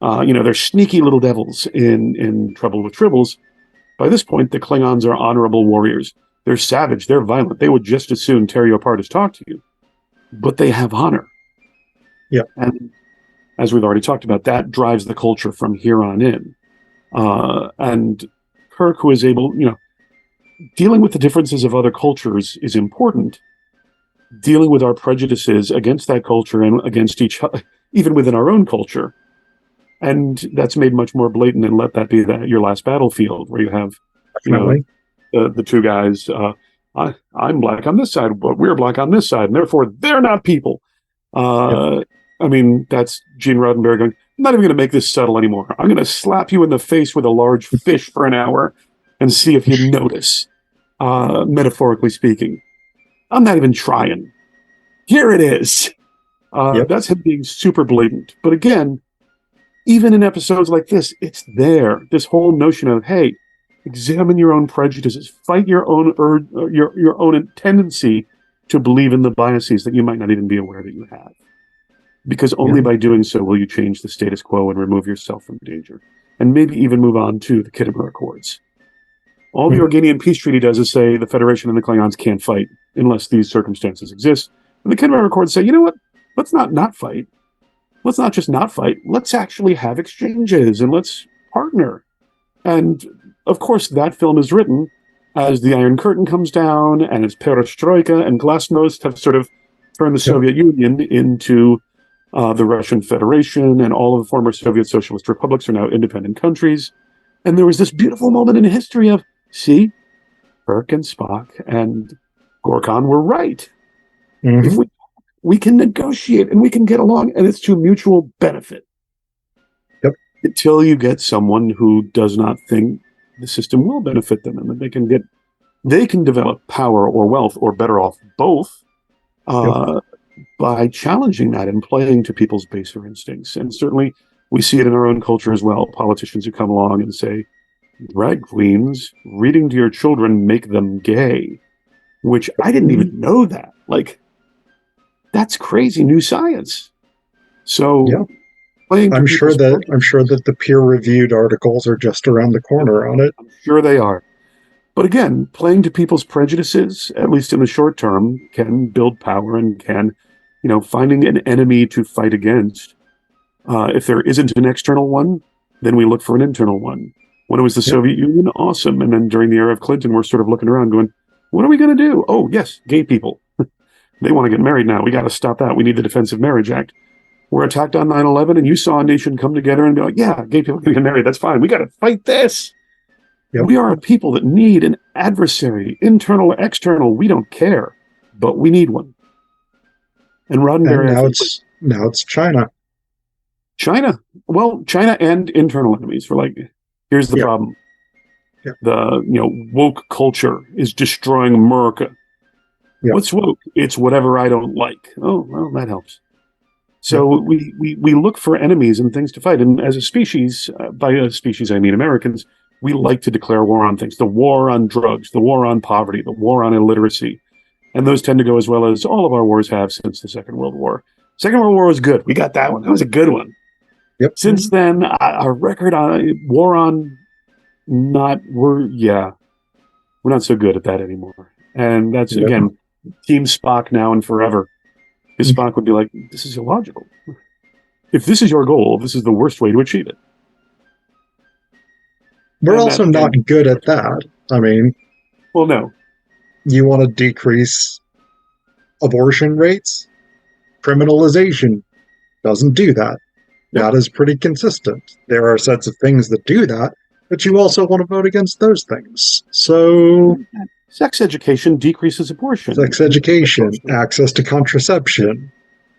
They're sneaky little devils in Trouble with Tribbles. By this point, the Klingons are honorable warriors. They're savage. They're violent. They would just as soon tear you apart as talk to you. But they have honor. Yeah. And as we've already talked about, that drives the culture from here on in. And Kirk, who is able, dealing with the differences of other cultures is important. Dealing with our prejudices against that culture and against each other, even within our own culture. And that's made much more blatant, and let that be your last battlefield, where you have, the two guys, I'm black on this side, but we're black on this side, and therefore they're not people. I mean, that's Gene Roddenberry going, I'm not even going to make this subtle anymore. I'm going to slap you in the face with a large fish for an hour and see if you notice, metaphorically speaking. I'm not even trying. Here it is. That's him being super blatant. But again, even in episodes like this, it's there. This whole notion of, hey, examine your own prejudices, fight your own your own tendency to believe in the biases that you might not even be aware that you have. Because only by doing so will you change the status quo and remove yourself from danger. And maybe even move on to the Khitomer Accords. All the Organian Peace Treaty does is say the Federation and the Klingons can't fight unless these circumstances exist. And the Khitomer Accords say, you know what? Let's not fight. Let's not just not fight. Let's actually have exchanges and let's partner. And of course, that film is written as the Iron Curtain comes down and as perestroika and glasnost have sort of turned the Soviet Union into the Russian Federation, and all of the former Soviet socialist republics are now independent countries. And there was this beautiful moment in history of, see, Kirk and Spock and Gorkon were right. If we can negotiate and we can get along, and it's to mutual benefit. Until you get someone who does not think the system will benefit them, and that they can develop power or wealth, or better off both, by challenging that and playing to people's baser instincts. And certainly we see it in our own culture as well. Politicians who come along and say, drag queens, reading to your children make them gay, which I didn't even know that. Like, that's crazy new science. So I'm sure that the peer-reviewed articles are just around the corner on it. I'm sure they are. But again, playing to people's prejudices, at least in the short term, can build power and can, finding an enemy to fight against. If there isn't an external one, then we look for an internal one. When it was the Soviet Union, awesome. And then during the era of Clinton, we're sort of looking around going, what are we going to do? Oh, yes, gay people. They want to get married now. We got to stop that. We need the Defensive Marriage Act. We're attacked on 9/11, and you saw a nation come together and go, yeah, gay people can get married. That's fine. We got to fight this. We are a people that need an adversary, internal or external. We don't care, but we need one. And Roddenberry... And now it's China. China. Well, China and internal enemies. We're like, here's the problem. The woke culture is destroying America. What's woke? It's whatever I don't like. Oh, well, that helps. So we look for enemies and things to fight. And as a species, by a species I mean Americans, we like to declare war on things. The war on drugs, the war on poverty, the war on illiteracy. And those tend to go as well as all of our wars have since the Second World War. Second World War was good. We got that one. That was a good one. Since then, our record on war on we're not so good at that anymore. And that's, again, Team Spock now and forever. Because Spock would be like, this is illogical. If this is your goal, this is the worst way to achieve it. We're also not good at that. I mean... Well, no. You want to decrease abortion rates? Criminalization doesn't do that. That is pretty consistent. There are sets of things that do that, but you also want to vote against those things. So... Sex education decreases abortion. Sex education, access to contraception,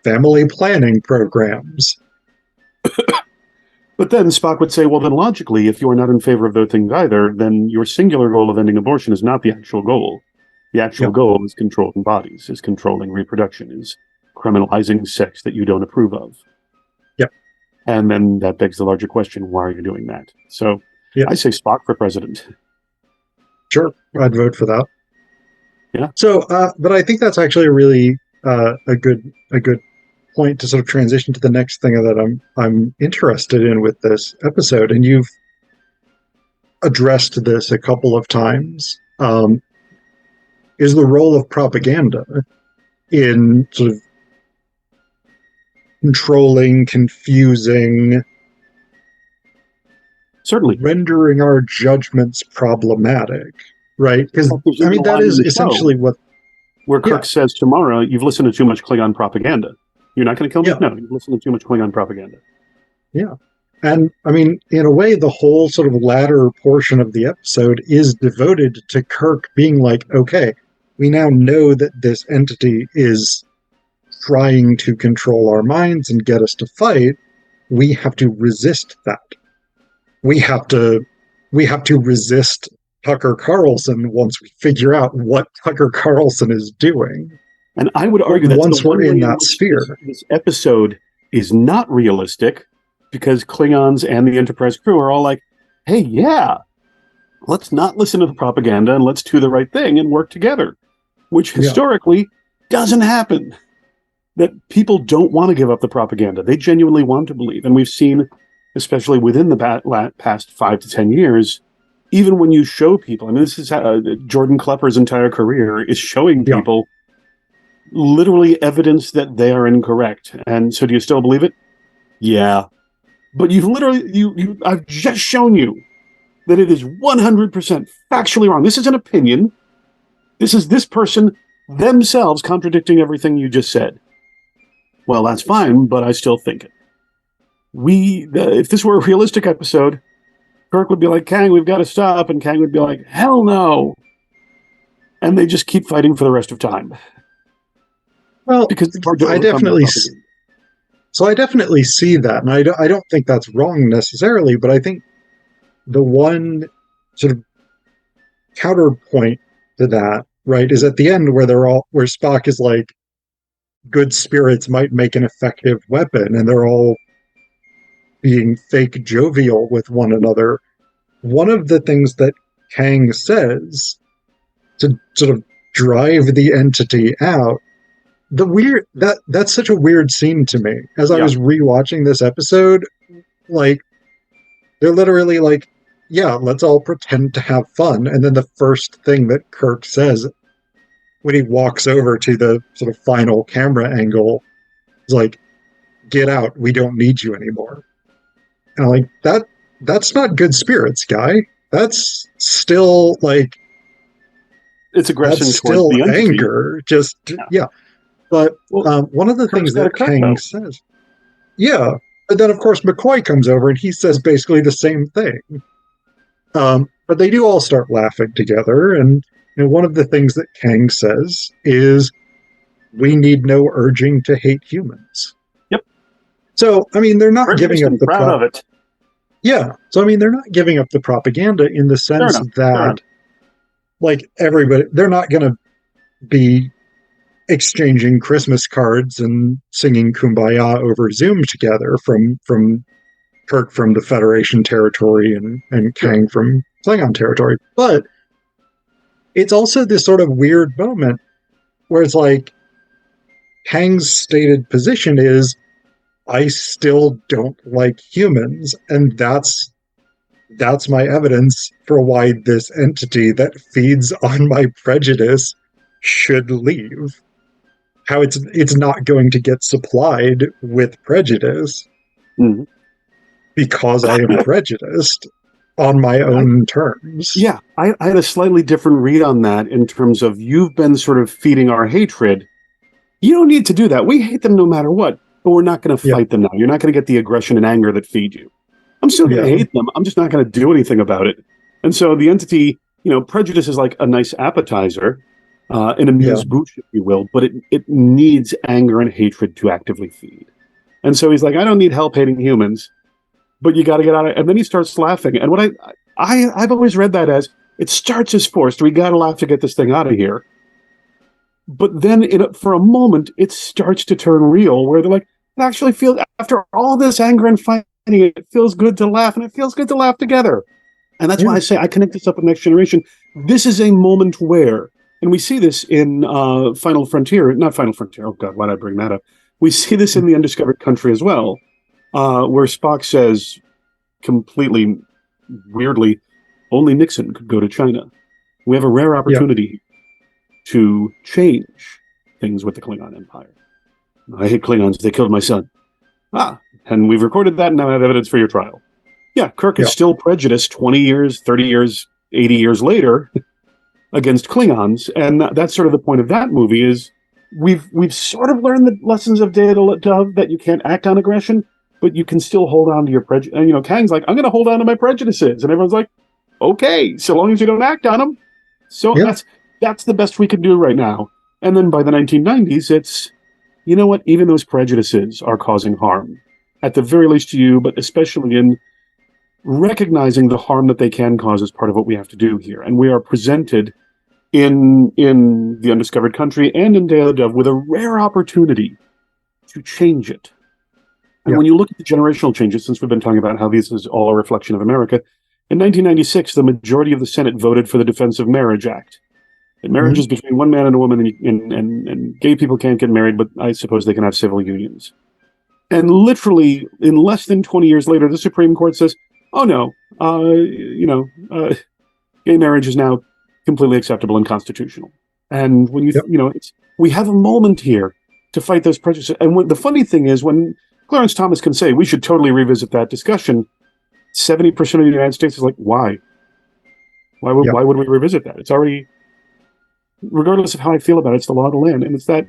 family planning programs. But then Spock would say, well, then logically, if you're not in favor of those things either, then your singular goal of ending abortion is not the actual goal. The actual goal is controlling bodies, is controlling reproduction, is criminalizing sex that you don't approve of. And then that begs the larger question, why are you doing that? So I say Spock for president. Sure, I'd vote for that. Yeah. So, but I think that's actually really a good point to sort of transition to the next thing that I'm interested in with this episode, and you've addressed this a couple of times. Is the role of propaganda in sort of controlling, confusing, certainly rendering our judgments problematic, right? Because, I mean, that is essentially what... Where Kirk says to Mara, you've listened to too much Klingon propaganda. You're not going to kill me? No, you've listened to too much Klingon propaganda. Yeah. And, I mean, in a way, the whole sort of latter portion of the episode is devoted to Kirk being like, okay, we now know that this entity is trying to control our minds and get us to fight. We have to resist that. We have to resist Tucker Carlson once we figure out what Tucker Carlson is doing. And I would argue that once we're in that sphere, this episode is not realistic because Klingons and the Enterprise crew are all like, hey, yeah, let's not listen to the propaganda and let's do the right thing and work together, which historically doesn't happen. That people don't want to give up the propaganda. They genuinely want to believe. And we've seen, especially within the past 5 to 10 years, even when you show people, I mean, this is Jordan Klepper's entire career is showing people literally evidence that they are incorrect. And so do you still believe it? Yeah. But you've literally, I've just shown you that it is 100% factually wrong. This is an opinion. This is this person themselves contradicting everything you just said. Well, that's fine, but I still think it. If this were a realistic episode, Kirk would be like, Kang, we've got to stop. And Kang would be like, hell no. And they just keep fighting for the rest of time. Well, because I definitely see that. And I don't think that's wrong necessarily, but I think the one sort of counterpoint to that, right, is at the end where where Spock is like, good spirits might make an effective weapon, and they're all being fake jovial with one another. One of the things that Kang says to sort of drive the entity out, that's such a weird scene to me. As I was rewatching this episode, like, they're literally like, yeah, let's all pretend to have fun. And then the first thing that Kirk says when he walks over to the sort of final camera angle is like, get out, we don't need you anymore. And I'm like, that's not good spirits, guy. That's still like, it's aggression, that's still the anger. Just But one of the things that Kang says, but then of course McCoy comes over and he says basically the same thing. But they do all start laughing together, and one of the things that Kang says is, we need no urging to hate humans. Yep. So, I mean, they're not giving up the proud of it. Yeah. So, I mean, they're not giving up the propaganda in the sense that, like, everybody, they're not going to be exchanging Christmas cards and singing Kumbaya over Zoom together from Kirk from the Federation territory and Kang from Klingon territory. But it's also this sort of weird moment where it's like, Kang's stated position is, I still don't like humans, and that's my evidence for why this entity that feeds on my prejudice should leave. How it's not going to get supplied with prejudice because I am prejudiced on my own terms. Yeah, I had a slightly different read on that in terms of, you've been sort of feeding our hatred. You don't need to do that. We hate them no matter what, but we're not going to fight them now. You're not going to get the aggression and anger that feed you. I'm still going to hate them. I'm just not going to do anything about it. And so the entity, prejudice is like a nice appetizer, an amuse-bouche, if you will, but it needs anger and hatred to actively feed. And so he's like, I don't need help hating humans, but you got to get out of it. And then he starts laughing. And what I've always read that as, it starts as forced. We got to laugh to get this thing out of here. But then for a moment, it starts to turn real, where they're like, it actually feels, after all this anger and fighting, it feels good to laugh, and it feels good to laugh together. And that's why I say I connect this up with Next Generation. This is a moment where, and we see this in Final Frontier, not Final Frontier, oh God, why did I bring that up? We see this in The Undiscovered Country as well, where Spock says, completely weirdly, only Nixon could go to China. We have a rare opportunity to change things with the Klingon Empire. I hate Klingons. They killed my son. And we've recorded that and now I have evidence for your trial. Yeah, Kirk is still prejudiced 20 years, 30 years, 80 years later. against Klingons, and that's sort of the point of that movie. Is we've sort of learned the lessons of Day of the Dove, that you can't act on aggression, but you can still hold on to your prejudice. And, you know, Kang's like, I'm going to hold on to my prejudices, and everyone's like, okay, so long as you don't act on them. So that's the best we can do right now. And then by the 1990s, it's, you know what, even those prejudices are causing harm, at the very least to you, but especially in recognizing the harm that they can cause is part of what we have to do here. And we are presented in The Undiscovered Country and in Day of the Dove with a rare opportunity to change it. And when you look at the generational changes, since we've been talking about how this is all a reflection of America, in 1996, the majority of the Senate voted for the Defense of Marriage Act. And marriage is between one man and a woman, and gay people can't get married, but I suppose they can have civil unions. And literally, in less than 20 years later, the Supreme Court says, oh no, gay marriage is now completely acceptable and constitutional. And when we have a moment here to fight those prejudices. And the funny thing is, when Clarence Thomas can say we should totally revisit that discussion, 70% of the United States is like, why? Why would we revisit that? It's already, regardless of how I feel about it, it's the law of the land. And it's that,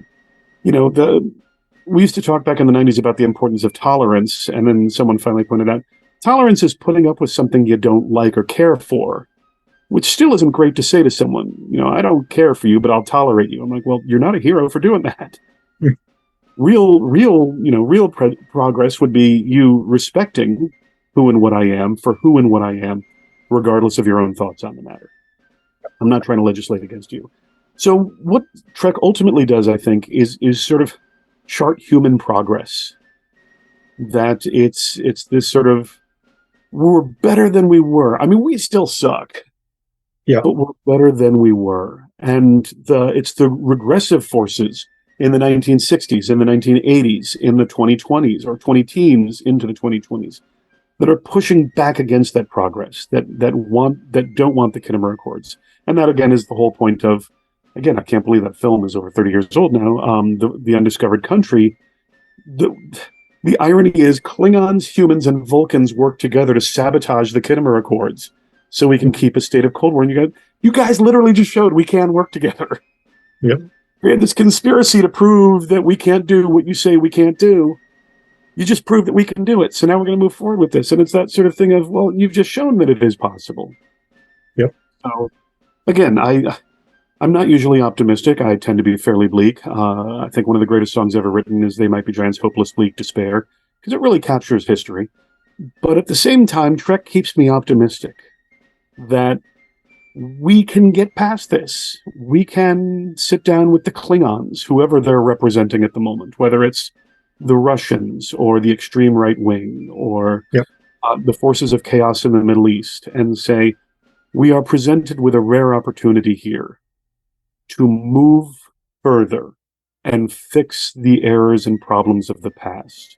we used to talk back in the 90s about the importance of tolerance, and then someone finally pointed out, tolerance is putting up with something you don't like or care for, which still isn't great to say to someone. I don't care for you, but I'll tolerate you. I'm like, well, you're not a hero for doing that. Real progress would be you respecting who and what I am for who and what I am, regardless of your own thoughts on the matter. I'm not trying to legislate against you. So what Trek ultimately does, I think, is sort of chart human progress. That it's this sort of, we're better than we were. I mean, we still suck. Yeah. But we're better than we were. And it's the regressive forces in the 1960s, in the 1980s, in the 2020s, or 20-teens into the 2020s, that are pushing back against that progress, that don't want the Khitomer Accords. And that, again, is the whole point of, again, I can't believe that film is over 30 years old now, the Undiscovered Country. The irony is Klingons, humans, and Vulcans work together to sabotage the Khitomer Accords so we can keep a state of Cold War. And you guys literally just showed we can work together. Yep. We had this conspiracy to prove that we can't do what you say we can't do. You just proved that we can do it. So now we're going to move forward with this. And it's that sort of thing of, well, you've just shown that it is possible. Yep. So, again, I'm not usually optimistic. I tend to be fairly bleak. I think one of the greatest songs ever written is They Might Be Giants' Hopeless Bleak Despair, because it really captures history. But at the same time, Trek keeps me optimistic that we can get past this. We can sit down with the Klingons, whoever they're representing at the moment, whether it's the Russians or the extreme right wing or the forces of chaos in the Middle East, and say, we are presented with a rare opportunity here to move further and fix the errors and problems of the past.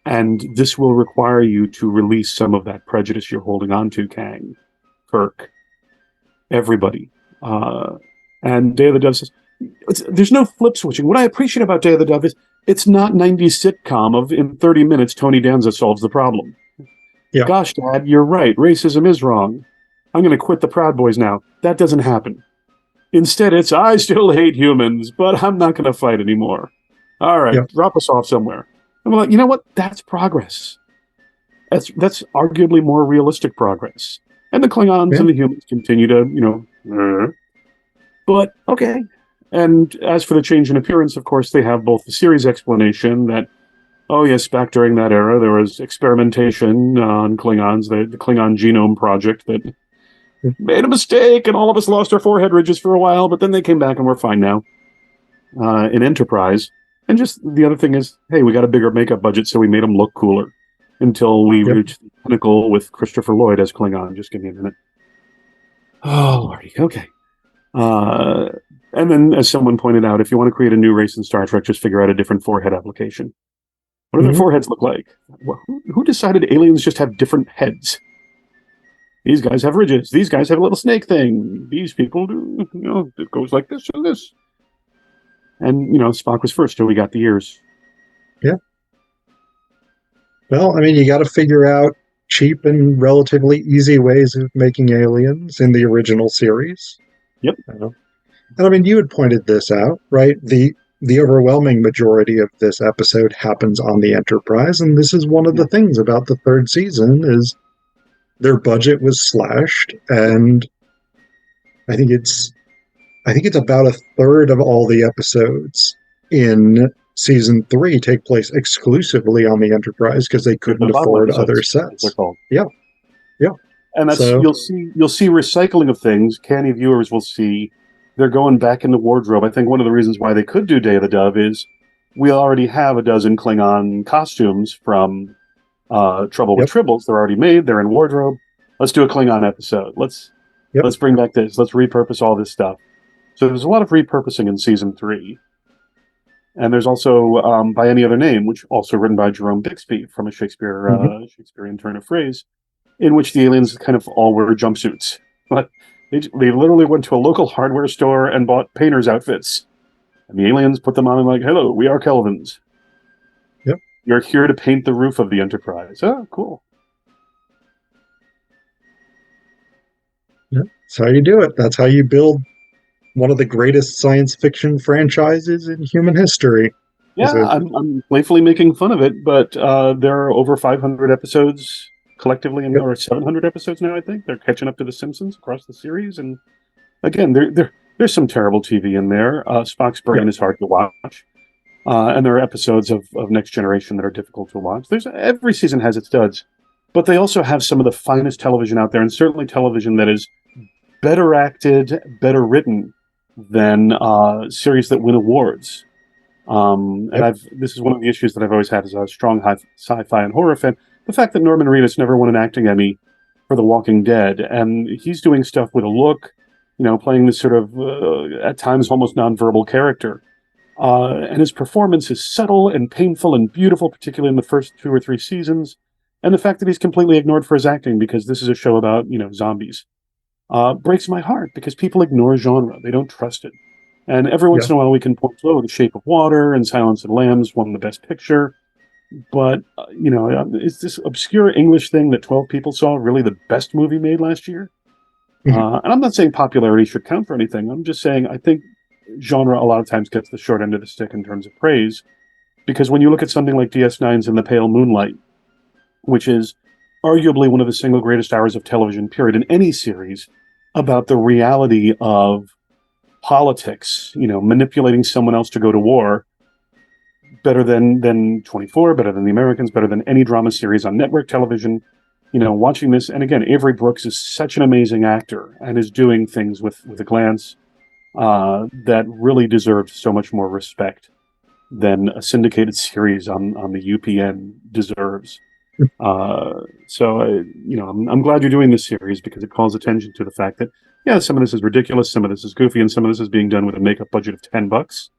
And this will require you to release some of that prejudice you're holding on to, Kang, Kirk, everybody. And Day of the Dove says, there's no flip switching. What I appreciate about Day of the Dove is it's not 90s sitcom of, in 30 minutes, Tony Danza solves the problem. Yeah. Gosh, Dad, you're right. Racism is wrong. I'm going to quit the Proud Boys now. That doesn't happen. Instead, it's, I still hate humans, but I'm not going to fight anymore. All right, drop us off somewhere. I'm like, you know what? That's progress. That's arguably more realistic progress. And the Klingons and the humans continue to, but okay. And as for the change in appearance, of course, they have both the series explanation that, oh yes, back during that era, there was experimentation on Klingons, the Klingon Genome Project that made a mistake, and all of us lost our forehead ridges for a while, but then they came back and we're fine now in Enterprise. And just the other thing is, hey, we got a bigger makeup budget, so we made them look cooler until we reached the pinnacle with Christopher Lloyd as Klingon. Just give me a minute. Oh, Lordy. Okay. And then, as someone pointed out, if you want to create a new race in Star Trek, just figure out a different forehead application. What do their foreheads look like? Well, who decided aliens just have different heads? These guys have ridges. These guys have a little snake thing. These people do, it goes like this and this. And, Spock was first till we got the ears. Yeah. Well, I mean, you got to figure out cheap and relatively easy ways of making aliens in the original series. Yep. And I mean, you had pointed this out, right? The overwhelming majority of this episode happens on the Enterprise, and this is one of the things about the third season is their budget was slashed, and I think it's about a third of all the episodes in season 3 take place exclusively on the Enterprise because they couldn't afford other sets. Yeah. And that's So, you'll see recycling of things. Canny viewers will see they're going back in the wardrobe. I think one of the reasons why they could do Day of the Dove is we already have a dozen Klingon costumes from Trouble with Tribbles. They're already made. They're in wardrobe. Let's do a Klingon episode. Let's bring back this. Let's repurpose all this stuff. So there's a lot of repurposing in season 3. And there's also By Any Other Name, which also written by Jerome Bixby from a Shakespearean turn of phrase, in which the aliens kind of all wear jumpsuits. But they literally went to a local hardware store and bought painters' outfits. And the aliens put them on and like, hello, we are Kelvins. Yep. You're here to paint the roof of the Enterprise. Oh, cool. Yeah, that's how you do it. That's how you build one of the greatest science fiction franchises in human history. Yeah, I'm playfully making fun of it, but there are over 500 episodes collectively, or 700 episodes now, I think. They're catching up to The Simpsons across the series. And again, there's some terrible TV in there. Spock's Brain is hard to watch. And there are episodes of Next Generation that are difficult to watch. Every season has its duds. But they also have some of the finest television out there, and certainly television that is better acted, better written than series that win awards. And this is one of the issues that I've always had as a strong sci-fi and horror fan. The fact that Norman Reedus never won an acting Emmy for The Walking Dead, and he's doing stuff with a look, playing this sort of, at times, almost nonverbal character. And his performance is subtle and painful and beautiful, particularly in the first 2 or 3 seasons. And the fact that he's completely ignored for his acting because this is a show about, zombies, breaks my heart because people ignore genre. They don't trust it. And every once in a while we can point to, The Shape of Water and Silence of the Lambs won the Best Picture. But, is this obscure English thing that 12 people saw really the best movie made last year? And I'm not saying popularity should count for anything. I'm just saying I think genre a lot of times gets the short end of the stick in terms of praise. Because when you look at something like DS9's In the Pale Moonlight, which is arguably one of the single greatest hours of television, period, in any series, about the reality of politics, manipulating someone else to go to war, better than 24, better than The Americans, better than any drama series on network television. Watching this, and again, Avery Brooks is such an amazing actor and is doing things with a glance that really deserved so much more respect than a syndicated series on the UPN deserves. So I'm glad you're doing this series because it calls attention to the fact that some of this is ridiculous, some of this is goofy, and some of this is being done with a makeup budget of $10.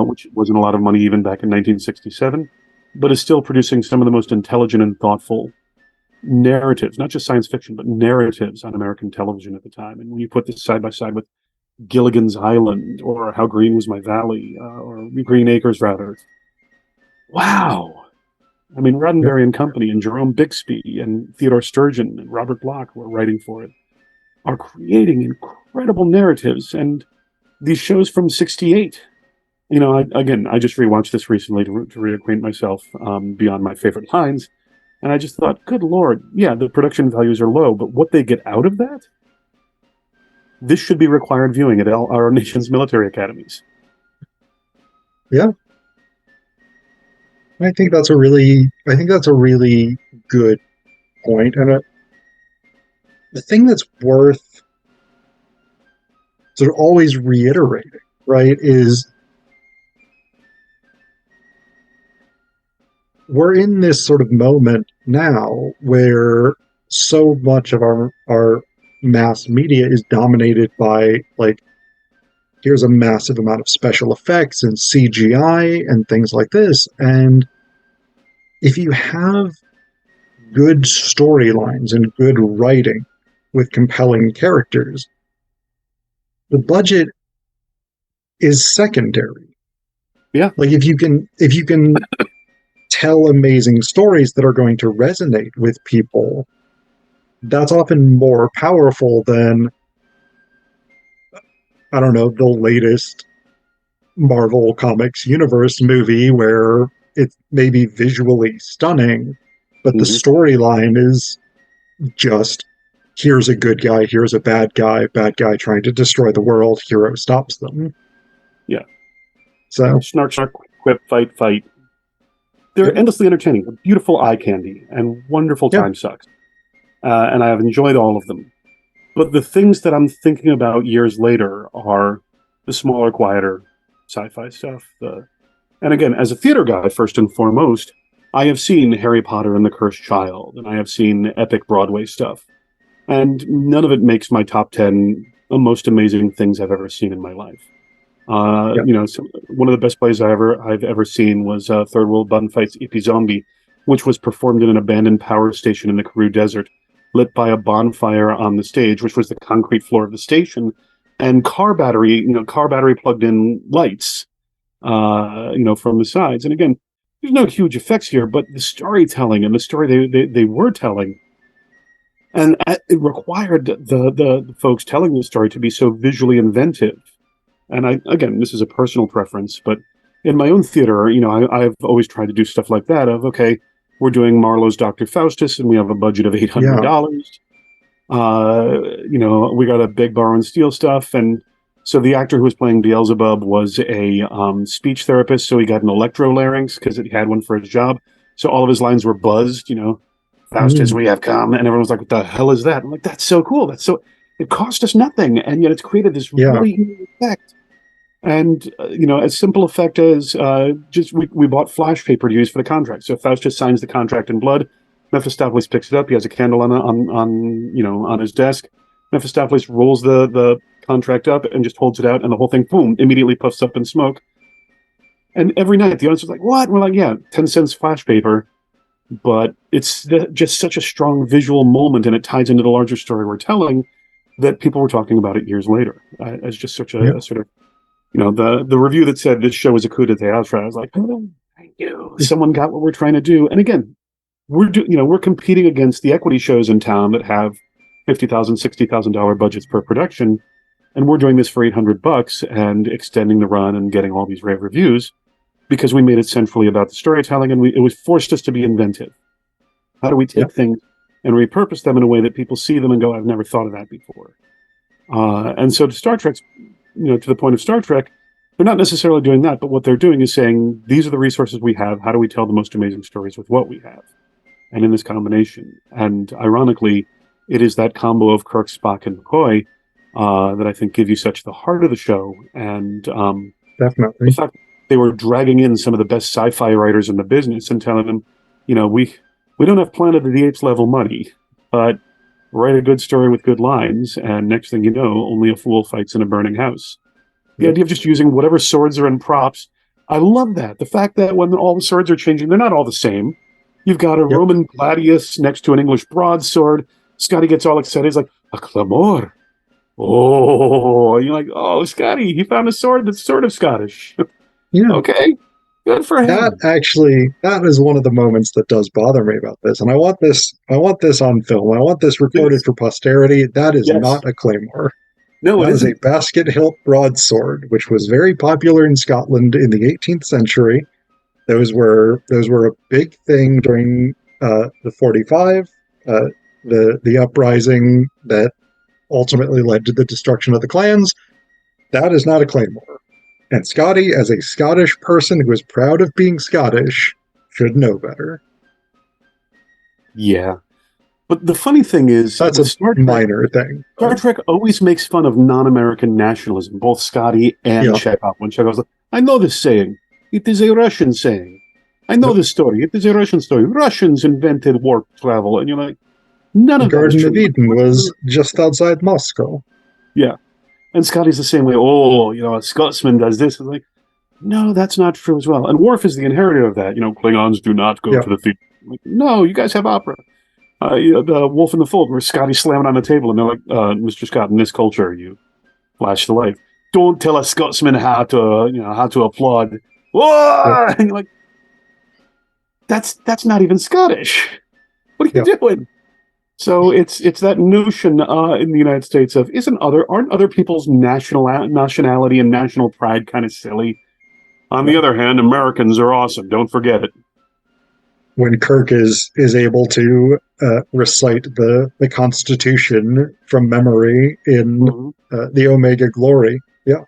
Which wasn't a lot of money even back in 1967, but is still producing some of the most intelligent and thoughtful narratives, not just science fiction, but narratives on American television at the time. And when you put this side by side with Gilligan's Island or How Green Was My Valley, or Green Acres, rather, wow. I mean, Roddenberry and Company and Jerome Bixby and Theodore Sturgeon and Robert Bloch, who are writing for it, are creating incredible narratives. And these shows from '68, I just rewatched this recently to reacquaint myself beyond my favorite lines. And I just thought, good Lord, the production values are low, but what they get out of that, this should be required viewing at our nation's military academies. Yeah. I think that's a really good point. And the thing that's worth sort of always reiterating, right, is we're in this sort of moment now where so much of our mass media is dominated by, like, here's a massive amount of special effects and CGI and things like this. And if you have good storylines and good writing with compelling characters, the budget is secondary. Yeah. Like if you can tell amazing stories that are going to resonate with people, that's often more powerful than I don't know, the latest Marvel Comics universe movie where it's maybe visually stunning, but the storyline is just here's a good guy, here's a bad guy trying to destroy the world, hero stops them. Yeah. So snark, snark, quip, fight, fight. They're endlessly entertaining, beautiful eye candy, and wonderful time sucks. And I have enjoyed all of them. But the things that I'm thinking about years later are the smaller, quieter sci-fi stuff. And again, as a theater guy, first and foremost, I have seen Harry Potter and the Cursed Child, and I have seen epic Broadway stuff. And none of it makes my top 10 most amazing things I've ever seen in my life. One of the best plays I've ever seen was Third World Gunfights Ippy Zombie, which was performed in an abandoned power station in the Karoo Desert, lit by a bonfire on the stage, which was the concrete floor of the station, and car battery plugged in lights, from the sides. And again, there's no huge effects here, but the storytelling and the story they were telling, and it required the folks telling the story to be so visually inventive. And this is a personal preference, but in my own theater, I've always tried to do stuff like that of, okay, we're doing Marlowe's Dr. Faustus, and we have a budget of $800. We got a big borrow and steal stuff. And so the actor who was playing Beelzebub was a speech therapist, so he got an electrolarynx because he had one for his job. So all of his lines were buzzed, Faustus, we have come. And everyone was like, what the hell is that? I'm like, that's so cool. It cost us nothing. And yet it's created this really unique effect. And, as simple effect as we bought flash paper to use for the contract. So Faustus signs the contract in blood. Mephistopheles picks it up. He has a candle on his desk. Mephistopheles rolls the contract up and just holds it out, and the whole thing, boom, immediately puffs up in smoke. And every night the audience was like, what? And we're like, yeah, 10 cents flash paper. But it's just such a strong visual moment, and it ties into the larger story we're telling, that people were talking about it years later. As just such a sort of, the review that said this show was a coup de théâtre, I was like, oh, thank you. Someone got what we're trying to do. And again, we're competing against the equity shows in town that have $50,000, $60,000 budgets per production, and we're doing this for $800 and extending the run and getting all these rave reviews because we made it centrally about the storytelling, and it was forced us to be inventive. How do we take things and repurpose them in a way that people see them and go, I've never thought of that before? And so to Star Trek's, to the point of Star Trek, they're not necessarily doing that, but what they're doing is saying, these are the resources we have. How do we tell the most amazing stories with what we have? And in this combination. And ironically, it is that combo of Kirk, Spock, and McCoy that I think give you such the heart of the show. And definitely the fact they were dragging in some of the best sci-fi writers in the business and telling them, we don't have Planet of the Apes level money, but write a good story with good lines, and next thing you know, only a fool fights in a burning house. The idea of just using whatever swords are in props, I love that. The fact that when all the swords are changing, they're not all the same. You've got a Roman gladius next to an English broadsword. Scotty gets all excited. He's like, a claymore. Oh, and you're like, oh, Scotty, he found a sword that's sort of Scottish. Okay, good for him. That is one of the moments that does bother me about this. And I want this on film. I want this recorded for posterity. That is not a claymore. No, it is a basket-hilt broadsword, which was very popular in Scotland in the 18th century. Those were a big thing during the 45, the uprising that ultimately led to the destruction of the clans. That is not a claymore. And Scotty, as a Scottish person who is proud of being Scottish, should know better. Yeah. But the funny thing is, that's a minor thing. Star Trek always makes fun of non-American nationalism, both Scotty and Chekhov. When Chekhov's like, I know this saying. It is a Russian saying. I know this story. It is a Russian story. Russians invented warp travel. And you're like, none of that is true. Garden of Eden was just outside Moscow. Yeah. And Scotty's the same way. Oh, a Scotsman does this. It's like, no, that's not true as well. And Worf is the inheritor of that. Klingons do not go to the theater. Like, no, you guys have opera. The Wolf in the Fold, where Scotty's slamming on the table, and they're like, Mr. Scott, in this culture, you flash the light. Don't tell a Scotsman how to applaud. Whoa! And you're like, that's not even Scottish. What are you doing? So it's that notion in the United States of aren't other people's nationality and national pride kind of silly? On the other hand, Americans are awesome. Don't forget it. When Kirk is able to recite the Constitution from memory in the Omega Glory, yeah.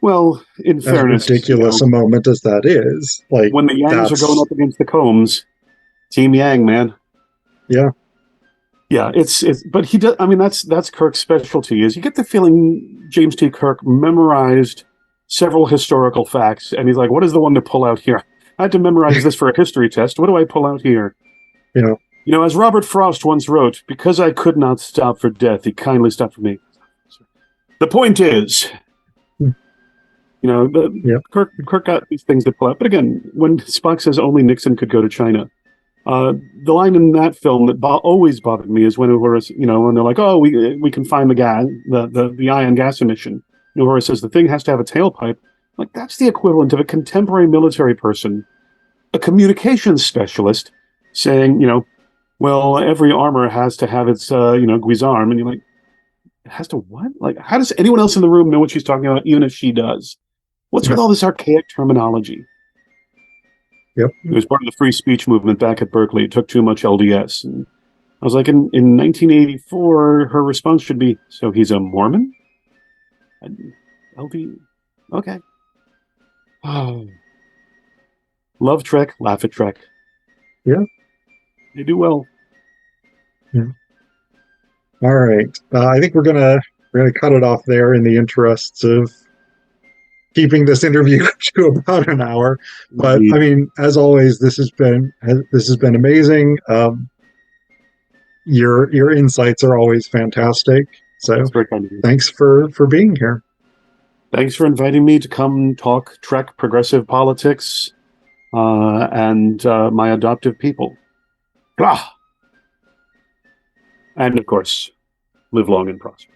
Well, in fairness, as ridiculous a moment as that is, like when the Yangs are going up against the Combs, Team Yang, man. Yeah. Yeah, but he does. I mean, that's Kirk's specialty. Is you get the feeling James T. Kirk memorized several historical facts, and he's like, "What is the one to pull out here? I had to memorize this for a history test. What do I pull out here?" You know, as Robert Frost once wrote, "Because I could not stop for death, he kindly stopped for me." The point is, Kirk got these things to pull out. But again, when Spock says only Nixon could go to China. The line in that film that always bothered me is when Uhura, when they're like, "Oh, we can find the gas, the ion gas emission." And Uhura says the thing has to have a tailpipe. Like that's the equivalent of a contemporary military person, a communications specialist, saying, well, every armor has to have its, guisarme, and you're like, it has to what? Like, how does anyone else in the room know what she's talking about, even if she does? What's with all this archaic terminology? Yep. It was part of the free speech movement back at Berkeley. It took too much LDS. And I was like, in 1984, her response should be, so he's a Mormon? LD? Okay. Oh. Love Trek, laugh at Trek. Yeah. They do well. Yeah. All right. I think we're gonna cut it off there in the interests of keeping this interview to about an hour. But I mean, as always, this has been amazing. Your insights are always fantastic. So thanks for being here. Thanks for inviting me to come talk Trek, progressive politics, and my adoptive people. And of course, live long and prosper.